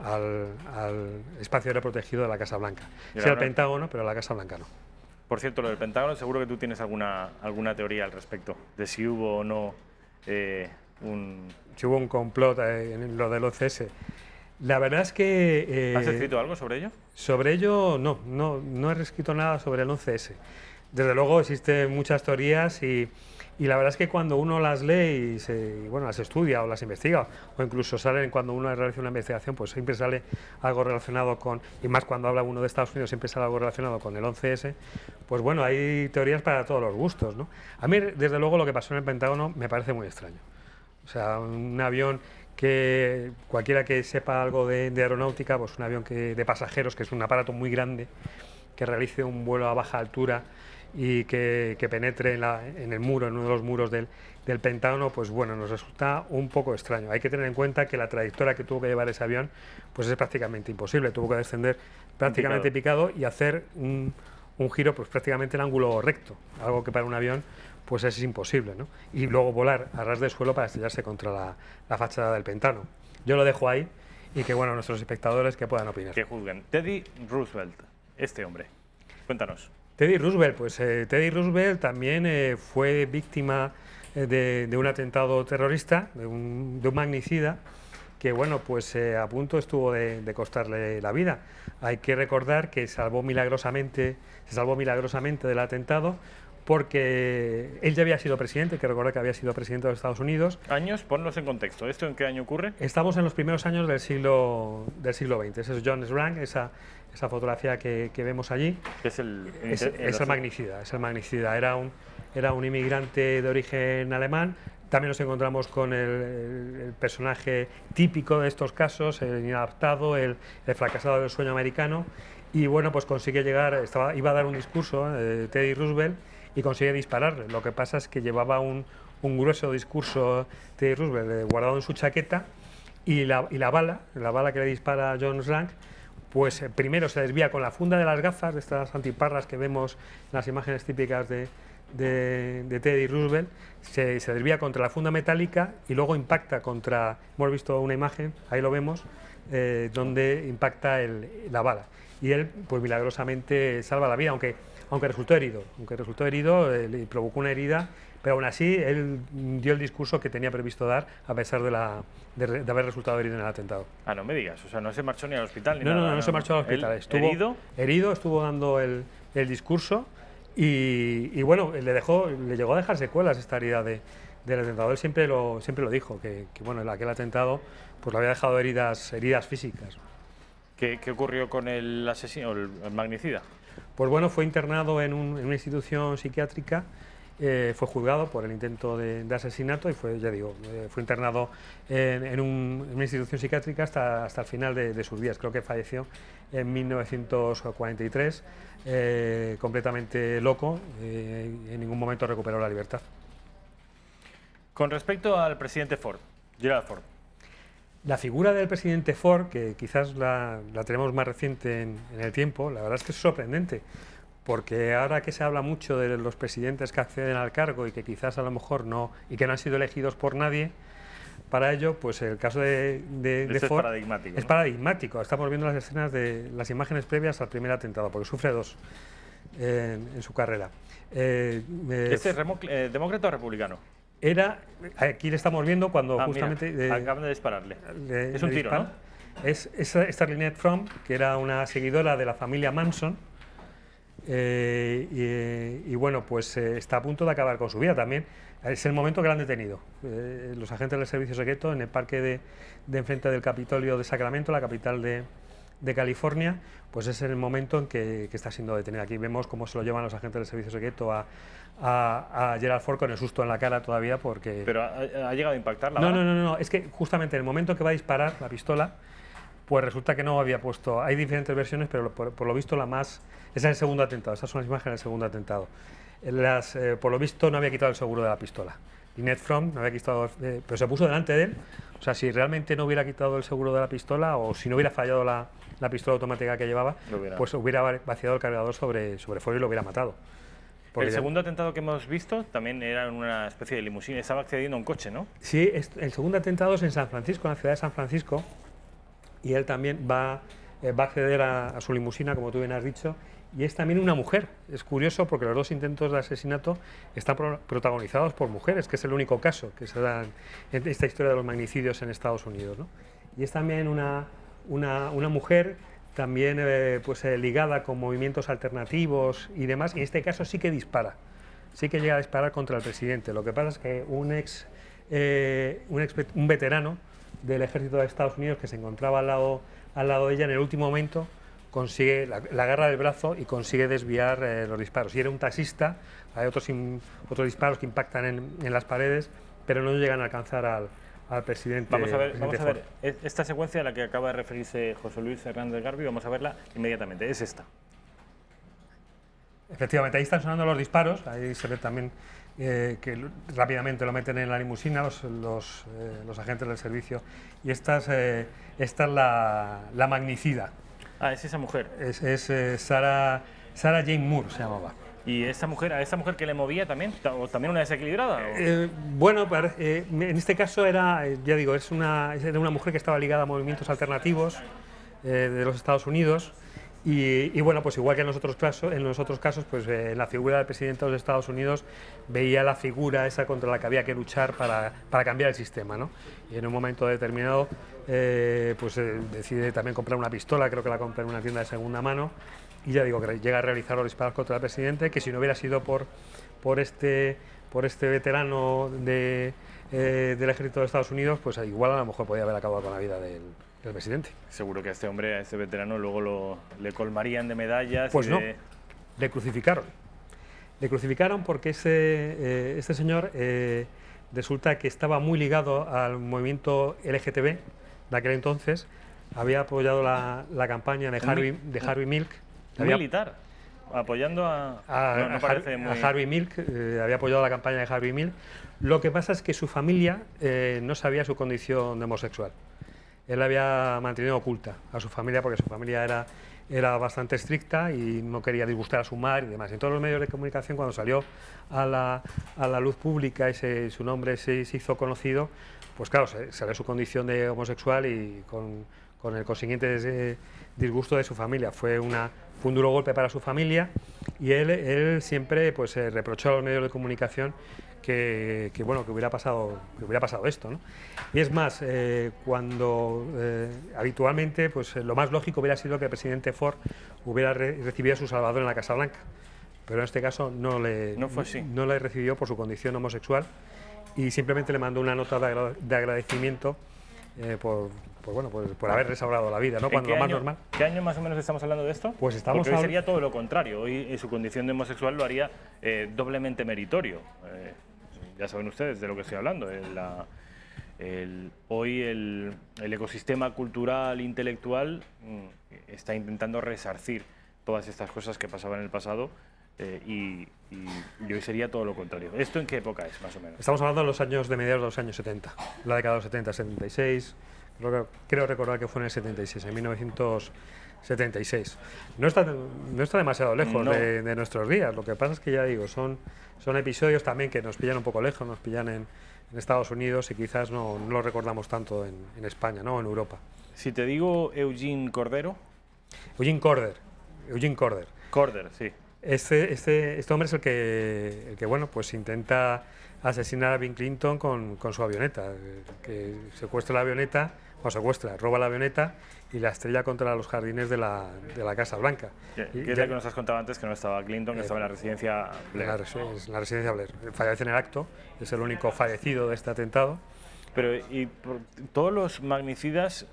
al espacio aéreo protegido de la Casa Blanca. Sí al Pentágono, pero a la Casa Blanca no. Por cierto, lo del Pentágono, seguro que tú tienes alguna teoría al respecto, de si hubo o no si hubo un complot en lo del 11S. La verdad es que... ¿Has escrito algo sobre ello? Sobre ello no he escrito nada sobre el 11S. Desde luego existen muchas teorías y la verdad es que cuando uno las lee y bueno, las estudia o las investiga, o incluso salen cuando uno realiza una investigación, pues siempre sale algo relacionado con, y más cuando habla uno de Estados Unidos, siempre sale algo relacionado con el 11S, pues bueno, hay teorías para todos los gustos, ¿no? A mí, desde luego, lo que pasó en el Pentágono me parece muy extraño. O sea, un avión que cualquiera que sepa algo de aeronáutica, pues un avión de pasajeros, que es un aparato muy grande, que realice un vuelo a baja altura y que penetre en el muro, en uno de los muros del Pentágono, pues bueno, nos resulta un poco extraño. Hay que tener en cuenta que la trayectoria que tuvo que llevar ese avión pues es prácticamente imposible. Tuvo que descender prácticamente picado y hacer un giro pues prácticamente en ángulo recto, algo que para un avión pues es imposible, ¿no? Y luego volar a ras de suelo para estrellarse contra la fachada del Pentágono. Yo lo dejo ahí y que bueno, nuestros espectadores que puedan opinar. Que juzguen. Teddy Roosevelt, este hombre, cuéntanos. Teddy Roosevelt, pues Teddy Roosevelt también fue víctima de un atentado terrorista, de un magnicida, que bueno, pues a punto estuvo de costarle la vida. Hay que recordar que se salvó milagrosamente del atentado, porque él ya había sido presidente, hay que recordar que había sido presidente de los Estados Unidos. Años, ponlos en contexto. ¿Esto en qué año ocurre? Estamos en los primeros años del siglo XX. Ese es John Rank, esa fotografía que vemos allí. Es el magnicida. Era un inmigrante de origen alemán. También nos encontramos con el personaje típico de estos casos, el inadaptado, el fracasado del sueño americano. y bueno, pues consigue llegar, iba a dar un discurso, Teddy Roosevelt, y consigue dispararle. Lo que pasa es que llevaba un grueso discurso Teddy Roosevelt guardado en su chaqueta, y la bala que le dispara a John Rank, pues primero se desvía con la funda de las gafas, de estas antiparras que vemos en las imágenes típicas de Teddy Roosevelt, se desvía contra la funda metálica y luego impacta contra, hemos visto una imagen, ahí lo vemos, donde impacta la bala. Y él, pues milagrosamente salva la vida, aunque resultó herido, le provocó una herida, pero aún así él dio el discurso que tenía previsto dar, a pesar de haber resultado herido en el atentado. Ah, no me digas, o sea, no se marchó ni al hospital ni nada. No, no se marchó al hospital. Estuvo herido, estuvo dando el discurso y bueno, le llegó a dejar secuelas esta herida del atentado. Él siempre lo dijo, que bueno, aquel atentado pues le había dejado heridas físicas. ¿Qué ocurrió con el asesino, el magnicida? Pues bueno, fue internado en una institución psiquiátrica, fue juzgado por el intento de asesinato y fue internado en una institución psiquiátrica hasta el final de sus días. Creo que falleció en 1943, completamente loco, en ningún momento recuperó la libertad. Con respecto al presidente Ford, Gerald Ford. La figura del presidente Ford, que quizás la tenemos más reciente en el tiempo, la verdad es que es sorprendente, porque ahora que se habla mucho de los presidentes que acceden al cargo y que quizás a lo mejor no, y que no han sido elegidos por nadie, para ello, pues el caso de Ford es paradigmático. Estamos viendo las escenas de las imágenes previas al primer atentado, porque sufre dos en su carrera. ¿Este es demócrata o republicano? Aquí le estamos viendo cuando justamente... Mira, acaban de dispararle. Es un tiro, ¿no? Es Starlynette Fromm, que era una seguidora de la familia Manson, y bueno, pues está a punto de acabar con su vida también. Es el momento que la han detenido. Los agentes del servicio secreto en el parque de enfrente del Capitolio de Sacramento, la capital de California, pues es el momento en que está siendo detenida. Aquí vemos cómo se lo llevan los agentes del servicio secreto a Gerald Ford con el susto en la cara todavía, porque... ¿Pero ha llegado a impactar la bala? No, es que justamente en el momento que va a disparar la pistola, pues resulta que no había puesto... Hay diferentes versiones, pero por lo visto la más... Es el segundo atentado, estas son las imágenes del segundo atentado. Por lo visto no había quitado el seguro de la pistola. Lynette Fromm no había quitado... pero se puso delante de él. O sea, si realmente no hubiera quitado el seguro de la pistola, o si no hubiera fallado la pistola automática que llevaba, pues hubiera vaciado el cargador sobre Ford y lo hubiera matado. El segundo atentado que hemos visto también era en una especie de limusina, estaba accediendo a un coche, ¿no? Sí, el segundo atentado es en San Francisco, en la ciudad de San Francisco, y él también va a acceder a su limusina, como tú bien has dicho, y es también una mujer. Es curioso porque los dos intentos de asesinato están protagonizados por mujeres, que es el único caso que se da en esta historia de los magnicidios en Estados Unidos, ¿no? Y es también una mujer también ligada con movimientos alternativos y demás, y en este caso sí que dispara, sí que llega a disparar contra el presidente. Lo que pasa es que un veterano del ejército de Estados Unidos que se encontraba al lado de ella en el último momento consigue, la agarra del brazo y consigue desviar los disparos. Y era un taxista, hay otros disparos que impactan en las paredes, pero no llegan a alcanzar al presidente. Vamos a ver esta secuencia a la que acaba de referirse José Luis Hernández Garbi, vamos a verla inmediatamente, es esta. Efectivamente, ahí están sonando los disparos, ahí se ve también que rápidamente lo meten en la limusina los agentes del servicio, y esta es la magnicida. Ah, es esa mujer. Es Sarah Jane Moore, se llamaba. ¿Y a esta mujer que le movía también? ¿O también una desequilibrada? Bueno, en este caso era una mujer que estaba ligada a movimientos alternativos de los Estados Unidos. Y bueno, pues igual que en los otros casos, pues en la figura del presidente de los Estados Unidos veía la figura esa contra la que había que luchar para cambiar el sistema, ¿no? Y en un momento determinado decide también comprar una pistola, creo que la compra en una tienda de segunda mano, y ya digo que llega a realizar los disparos contra el presidente, que si no hubiera sido por este veterano del ejército de Estados Unidos, pues igual a lo mejor podía haber acabado con la vida del presidente. Seguro que a este veterano luego le colmarían de medallas. Pues no, le crucificaron. Le crucificaron porque este señor resulta que estaba muy ligado al movimiento LGTB de aquel entonces, había apoyado la campaña de Harvey Milk. Un militar, apoyando a Harvey Milk, había apoyado la campaña de Harvey Milk. Lo que pasa es que su familia no sabía su condición de homosexual. Él había mantenido oculta a su familia porque su familia era bastante estricta y no quería disgustar a su madre y demás. En todos los medios de comunicación, cuando salió a la luz pública y su nombre se hizo conocido, pues claro, salió su condición de homosexual y con el consiguiente disgusto de su familia. Fue un duro golpe para su familia y él siempre pues, reprochó a los medios de comunicación que hubiera pasado esto, ¿no? Y es más, cuando habitualmente pues, lo más lógico hubiera sido que el presidente Ford hubiera recibido a su salvador en la Casa Blanca, pero en este caso no le recibió por su condición homosexual y simplemente le mandó una nota de agradecimiento por haber restaurado la vida, ¿no? Cuando lo más normal. ¿Qué año más o menos estamos hablando de esto? Pues estamos Porque hoy sería todo lo contrario. Hoy su condición de homosexual lo haría doblemente meritorio. Ya saben ustedes de lo que estoy hablando. Hoy el ecosistema cultural, intelectual, está intentando resarcir todas estas cosas que pasaban en el pasado y hoy sería todo lo contrario. ¿Esto en qué época es, más o menos? Estamos hablando de los años de mediados de los años 70, la década de los 70, 76, creo recordar que fue en el 76, en 1976. No está demasiado lejos de nuestros días, lo que pasa es que ya digo, son episodios también que nos pillan un poco lejos, nos pillan en Estados Unidos y quizás no lo recordamos tanto en España, ¿no? En Europa. Si te digo Eugene Cordero. Eugene Corder. Corder, sí. Este hombre es el que bueno, pues intenta asesinar a Bill Clinton con su avioneta, que roba la avioneta y la estrella contra los jardines de la Casa Blanca. ¿Qué es lo que nos has contado antes? Que no estaba Clinton, que estaba en la residencia Blair. En la residencia Blair. Fallece en el acto, es el único fallecido de este atentado. Pero, y por todos los magnicidas,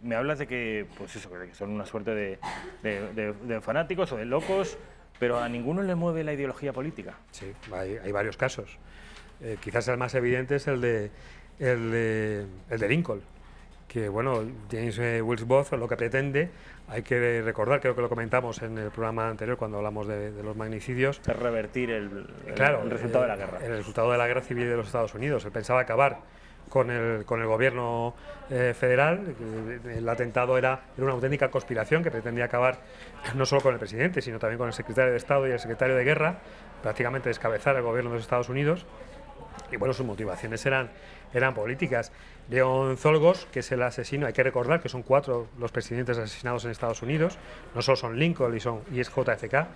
me hablas de que, pues eso, de que son una suerte de fanáticos o de locos, pero a ninguno le mueve la ideología política. Sí, hay varios casos. Quizás el más evidente es el de Lincoln, que bueno, James Wilkes lo que pretende, hay que recordar, creo que lo comentamos en el programa anterior cuando hablamos de los magnicidios, es revertir el resultado de la guerra. El resultado de la guerra civil de los Estados Unidos. Él pensaba acabar con el gobierno federal. El atentado era una auténtica conspiración que pretendía acabar no solo con el presidente, sino también con el secretario de Estado y el secretario de Guerra, prácticamente descabezar el gobierno de los Estados Unidos. Y bueno, sus motivaciones eran políticas. León Zolgos, que es el asesino, hay que recordar que son 4 los presidentes asesinados en Estados Unidos, no solo son Lincoln y es JFK,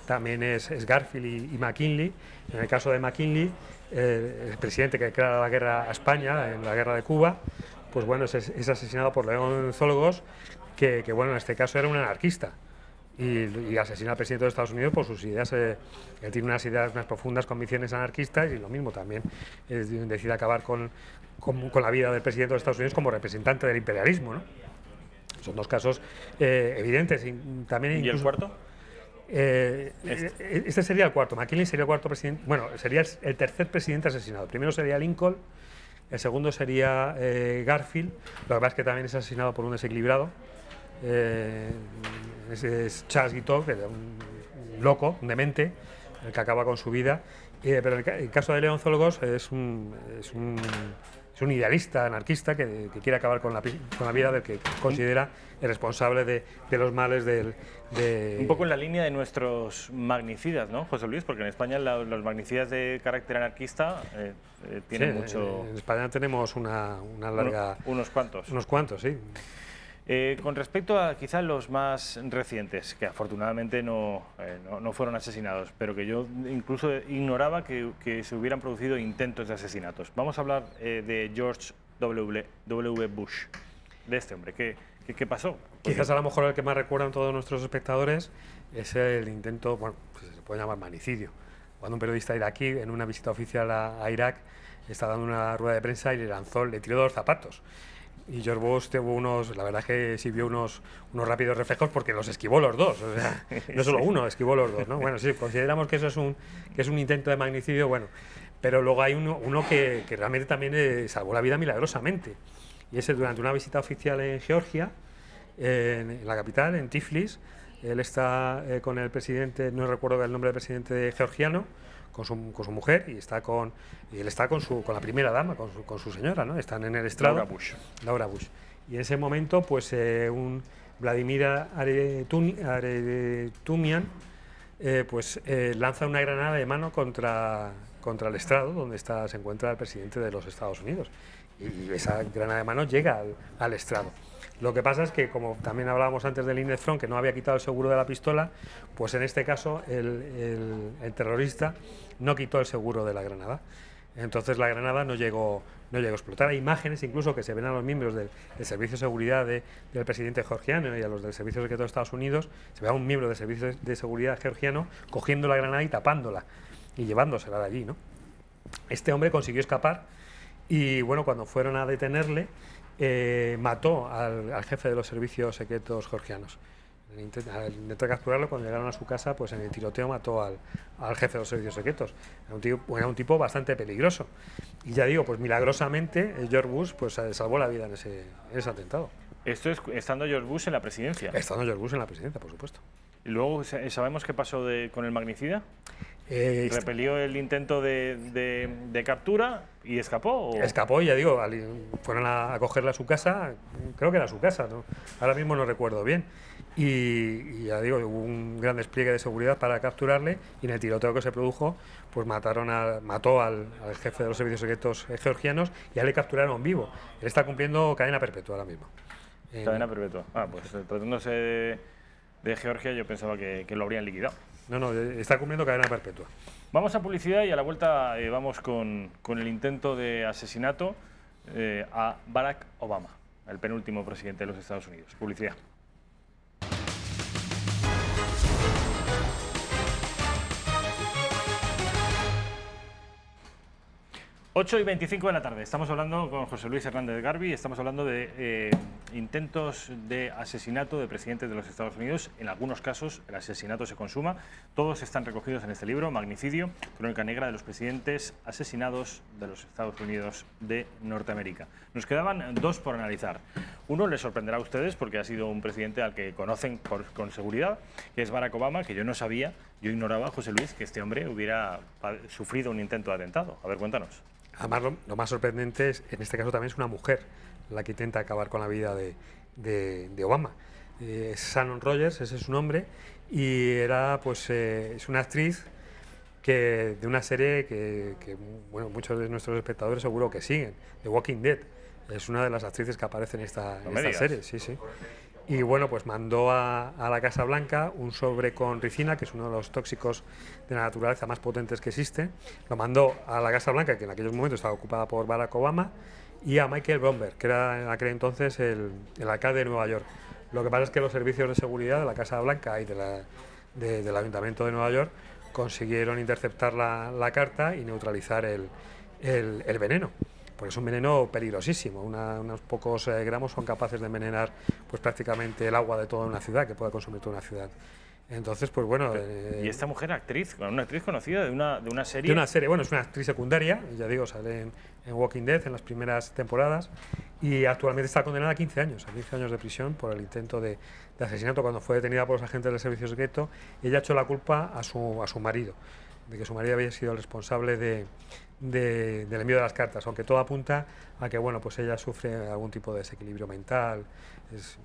también es Garfield y McKinley. En el caso de McKinley, el presidente que declara la guerra a España en la guerra de Cuba, pues bueno, es asesinado por León Zolgos, que bueno, en este caso era un anarquista. Y asesina al presidente de Estados Unidos por sus ideas. Él tiene unas profundas convicciones anarquistas y lo mismo también decide acabar con la vida del presidente de Estados Unidos como representante del imperialismo, ¿no? Son dos casos evidentes. También ¿Y el cuarto? Este sería el cuarto. McKinley sería el cuarto presidente. Bueno, sería el tercer presidente asesinado. El primero sería Lincoln, el segundo sería Garfield. Lo que pasa es que también es asesinado por un desequilibrado. Es Charles Guiteau, que era un loco, un demente, el que acaba con su vida. Pero el caso de León Zolgos es un idealista, anarquista, que quiere acabar con la vida del que considera el responsable de los males Un poco en la línea de nuestros magnicidas, ¿no, José Luis? Porque en España los magnicidas de carácter anarquista tienen mucho... En España tenemos una larga... Unos cuantos. Unos cuantos, sí. Con respecto a quizás los más recientes, que afortunadamente no fueron asesinados, pero que yo incluso ignoraba que se hubieran producido intentos de asesinatos. Vamos a hablar de George W. Bush, de este hombre. ¿Qué pasó? Quizás a lo mejor el que más recuerdan todos nuestros espectadores es el intento, bueno, pues se puede llamar magnicidio. Cuando un periodista iraquí, en una visita oficial a Irak, está dando una rueda de prensa y le tiró 2 zapatos. Y George Bush tuvo la verdad que sí vio unos rápidos reflejos porque los esquivó los 2, o sea, no solo uno, esquivó los 2, ¿no? Bueno, sí, consideramos que eso es un intento de magnicidio, bueno, pero luego hay uno que realmente también salvó la vida milagrosamente. Y es durante una visita oficial en Georgia, en la capital, en Tiflis. Él está con el presidente, no recuerdo el nombre del presidente georgiano, con su mujer, y él está con la primera dama, con su señora, ¿no? Están en el estrado. Laura Bush. Y en ese momento, pues un Vladimir Aretumian lanza una granada de mano contra el estrado donde se encuentra el presidente de los Estados Unidos. Y esa granada de mano llega al estrado. Lo que pasa es que, como también hablábamos antes del Indefront, que no había quitado el seguro de la pistola, pues en este caso el terrorista no quitó el seguro de la granada. Entonces la granada no llegó a explotar. Hay imágenes incluso que se ven a los miembros del Servicio de Seguridad del presidente georgiano y a los del Servicio Secreto de Estados Unidos. Se ve a un miembro del Servicio de Seguridad georgiano cogiendo la granada y tapándola y llevándosela de allí, ¿no? Este hombre consiguió escapar y, bueno, cuando fueron a detenerle, mató al jefe de los servicios secretos georgianos. Al intentar capturarlo, cuando llegaron a su casa, pues en el tiroteo mató al jefe de los servicios secretos. Era un tipo bastante peligroso. Y ya digo, pues milagrosamente George Bush pues salvó la vida en ese atentado. Esto es estando George Bush en la presidencia. Estando George Bush en la presidencia, por supuesto. ¿Y luego sabemos qué pasó con el magnicida? ¿Repelió el intento de captura y escapó? ¿O? Escapó, y ya digo, fueron a cogerla a su casa, creo que era su casa, ¿no? Ahora mismo no recuerdo bien. Y ya digo, hubo un gran despliegue de seguridad para capturarle, y en el tiroteo que se produjo, pues mató al jefe de los servicios secretos georgianos, y a él le capturaron vivo. Él está cumpliendo cadena perpetua ahora mismo. Cadena perpetua. Pues tratándose de Georgia, yo pensaba que lo habrían liquidado. No, está cumpliendo cadena perpetua. Vamos a publicidad y a la vuelta vamos con el intento de asesinato a Barack Obama, el penúltimo presidente de los Estados Unidos. Publicidad. 8:25 de la tarde. Estamos hablando con José Luis Hernández Garbi, estamos hablando de intentos de asesinato de presidentes de los Estados Unidos. En algunos casos el asesinato se consuma. Todos están recogidos en este libro, Magnicidio, crónica negra de los presidentes asesinados de los Estados Unidos de Norteamérica. Nos quedaban dos por analizar. Uno les sorprenderá a ustedes porque ha sido un presidente al que conocen con seguridad, que es Barack Obama, que yo no sabía, yo ignoraba, José Luis, que este hombre hubiera sufrido un intento de atentado. A ver, cuéntanos. Además, lo más sorprendente es, en este caso también es una mujer la que intenta acabar con la vida de Obama. Shannon Rogers, ese es su nombre, y era, pues, es una actriz de una serie que bueno, muchos de nuestros espectadores seguro que siguen, The Walking Dead. Es una de las actrices que aparece en esta serie, sí. Y bueno, pues mandó a la Casa Blanca un sobre con ricina, que es uno de los tóxicos de la naturaleza más potentes que existen. Lo mandó a la Casa Blanca, que en aquellos momentos estaba ocupada por Barack Obama, y a Michael Bloomberg, que era en aquel entonces el alcalde de Nueva York. Lo que pasa es que los servicios de seguridad de la Casa Blanca y del Ayuntamiento de Nueva York consiguieron interceptar la carta y neutralizar el veneno. Porque es un veneno peligrosísimo. Unos pocos gramos son capaces de envenenar pues prácticamente el agua de toda una ciudad, que pueda consumir toda una ciudad. Entonces, pues bueno... ¿Y esta mujer actriz? Una actriz conocida de una serie? De una serie, bueno, es una actriz secundaria, ya digo, sale en Walking Dead en las primeras temporadas, y actualmente está condenada a 15 años de prisión por el intento de asesinato. Cuando fue detenida por los agentes del servicio secreto, ella echó la culpa a su marido, de que su marido había sido el responsable del envío de las cartas, aunque todo apunta a que, bueno, pues ella sufre algún tipo de desequilibrio mental,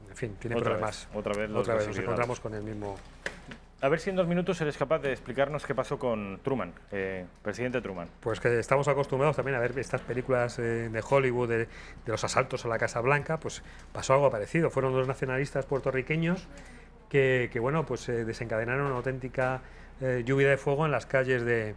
en fin, tiene problemas. Otra vez nos encontramos con el mismo... A ver si en 2 minutos eres capaz de explicarnos qué pasó con Truman, presidente Truman. Pues que estamos acostumbrados también a ver estas películas de Hollywood, de los asaltos a la Casa Blanca. Pues pasó algo parecido. Fueron dos nacionalistas puertorriqueños que bueno, pues desencadenaron una auténtica lluvia de fuego en las calles de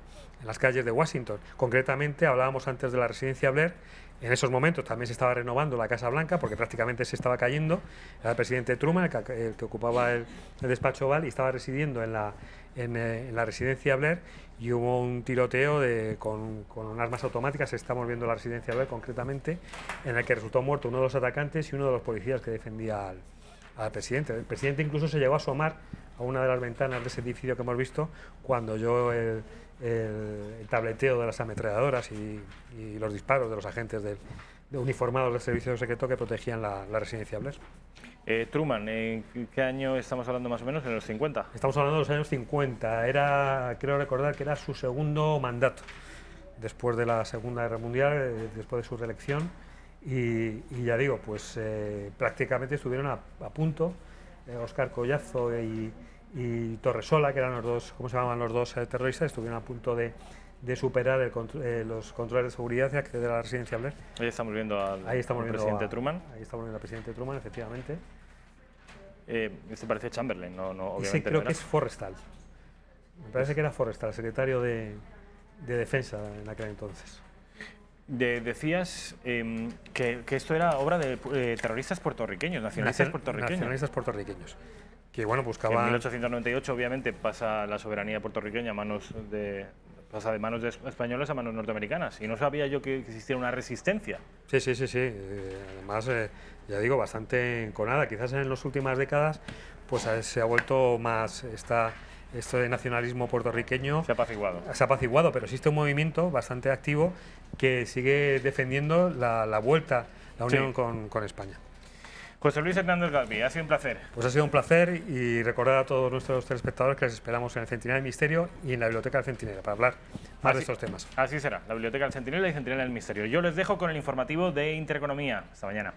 Washington. Concretamente, hablábamos antes de la residencia Blair. En esos momentos también se estaba renovando la Casa Blanca porque prácticamente se estaba cayendo. Era el presidente Truman el que ocupaba el despacho Oval y estaba residiendo en la residencia Blair, y hubo un tiroteo con armas automáticas. Estamos viendo la residencia Blair concretamente, en el que resultó muerto uno de los atacantes y uno de los policías que defendía al presidente. El presidente incluso se llegó a asomar a una de las ventanas de ese edificio que hemos visto cuando oyó el tableteo de las ametralladoras y los disparos de los agentes uniformados del servicio secreto que protegían las residenciables. Truman, ¿en qué año estamos hablando más o menos? ¿En los 50? Estamos hablando de los años 50. Creo recordar que era su segundo mandato después de la Segunda Guerra Mundial, después de su reelección. Y ya digo, pues prácticamente estuvieron a punto, Óscar Collazo y Torresola, que eran los dos, ¿cómo se llamaban los dos terroristas? Estuvieron a punto de superar los controles de seguridad y acceder a las residenciables. Ahí estamos viendo al presidente Truman. Ahí estamos viendo al presidente Truman, efectivamente. Este parece Chamberlain, no obviamente. Ese creo que es Forrestal. Me parece que era Forrestal, secretario de Defensa en aquel entonces. Decías que esto era obra de terroristas puertorriqueños, nacionalistas puertorriqueños. Nacionalistas puertorriqueños. Que bueno, buscaban... En 1898 obviamente pasa la soberanía puertorriqueña pasa de manos de españoles a manos norteamericanas, y no sabía yo que existiera una resistencia. Sí. Además, ya digo, bastante enconada. Quizás en las últimas décadas pues se ha vuelto más esto de nacionalismo puertorriqueño. Se ha apaciguado, pero existe un movimiento bastante activo que sigue defendiendo la vuelta, la unión con España. José Luis Hernández Galvi, ha sido un placer. Pues ha sido un placer, y recordar a todos nuestros telespectadores que les esperamos en el Centinela del Misterio y en la Biblioteca del Centinela para hablar más de estos temas. Así será, la Biblioteca del Centinela y Centinela del Misterio. Yo les dejo con el informativo de Intereconomía. Hasta mañana.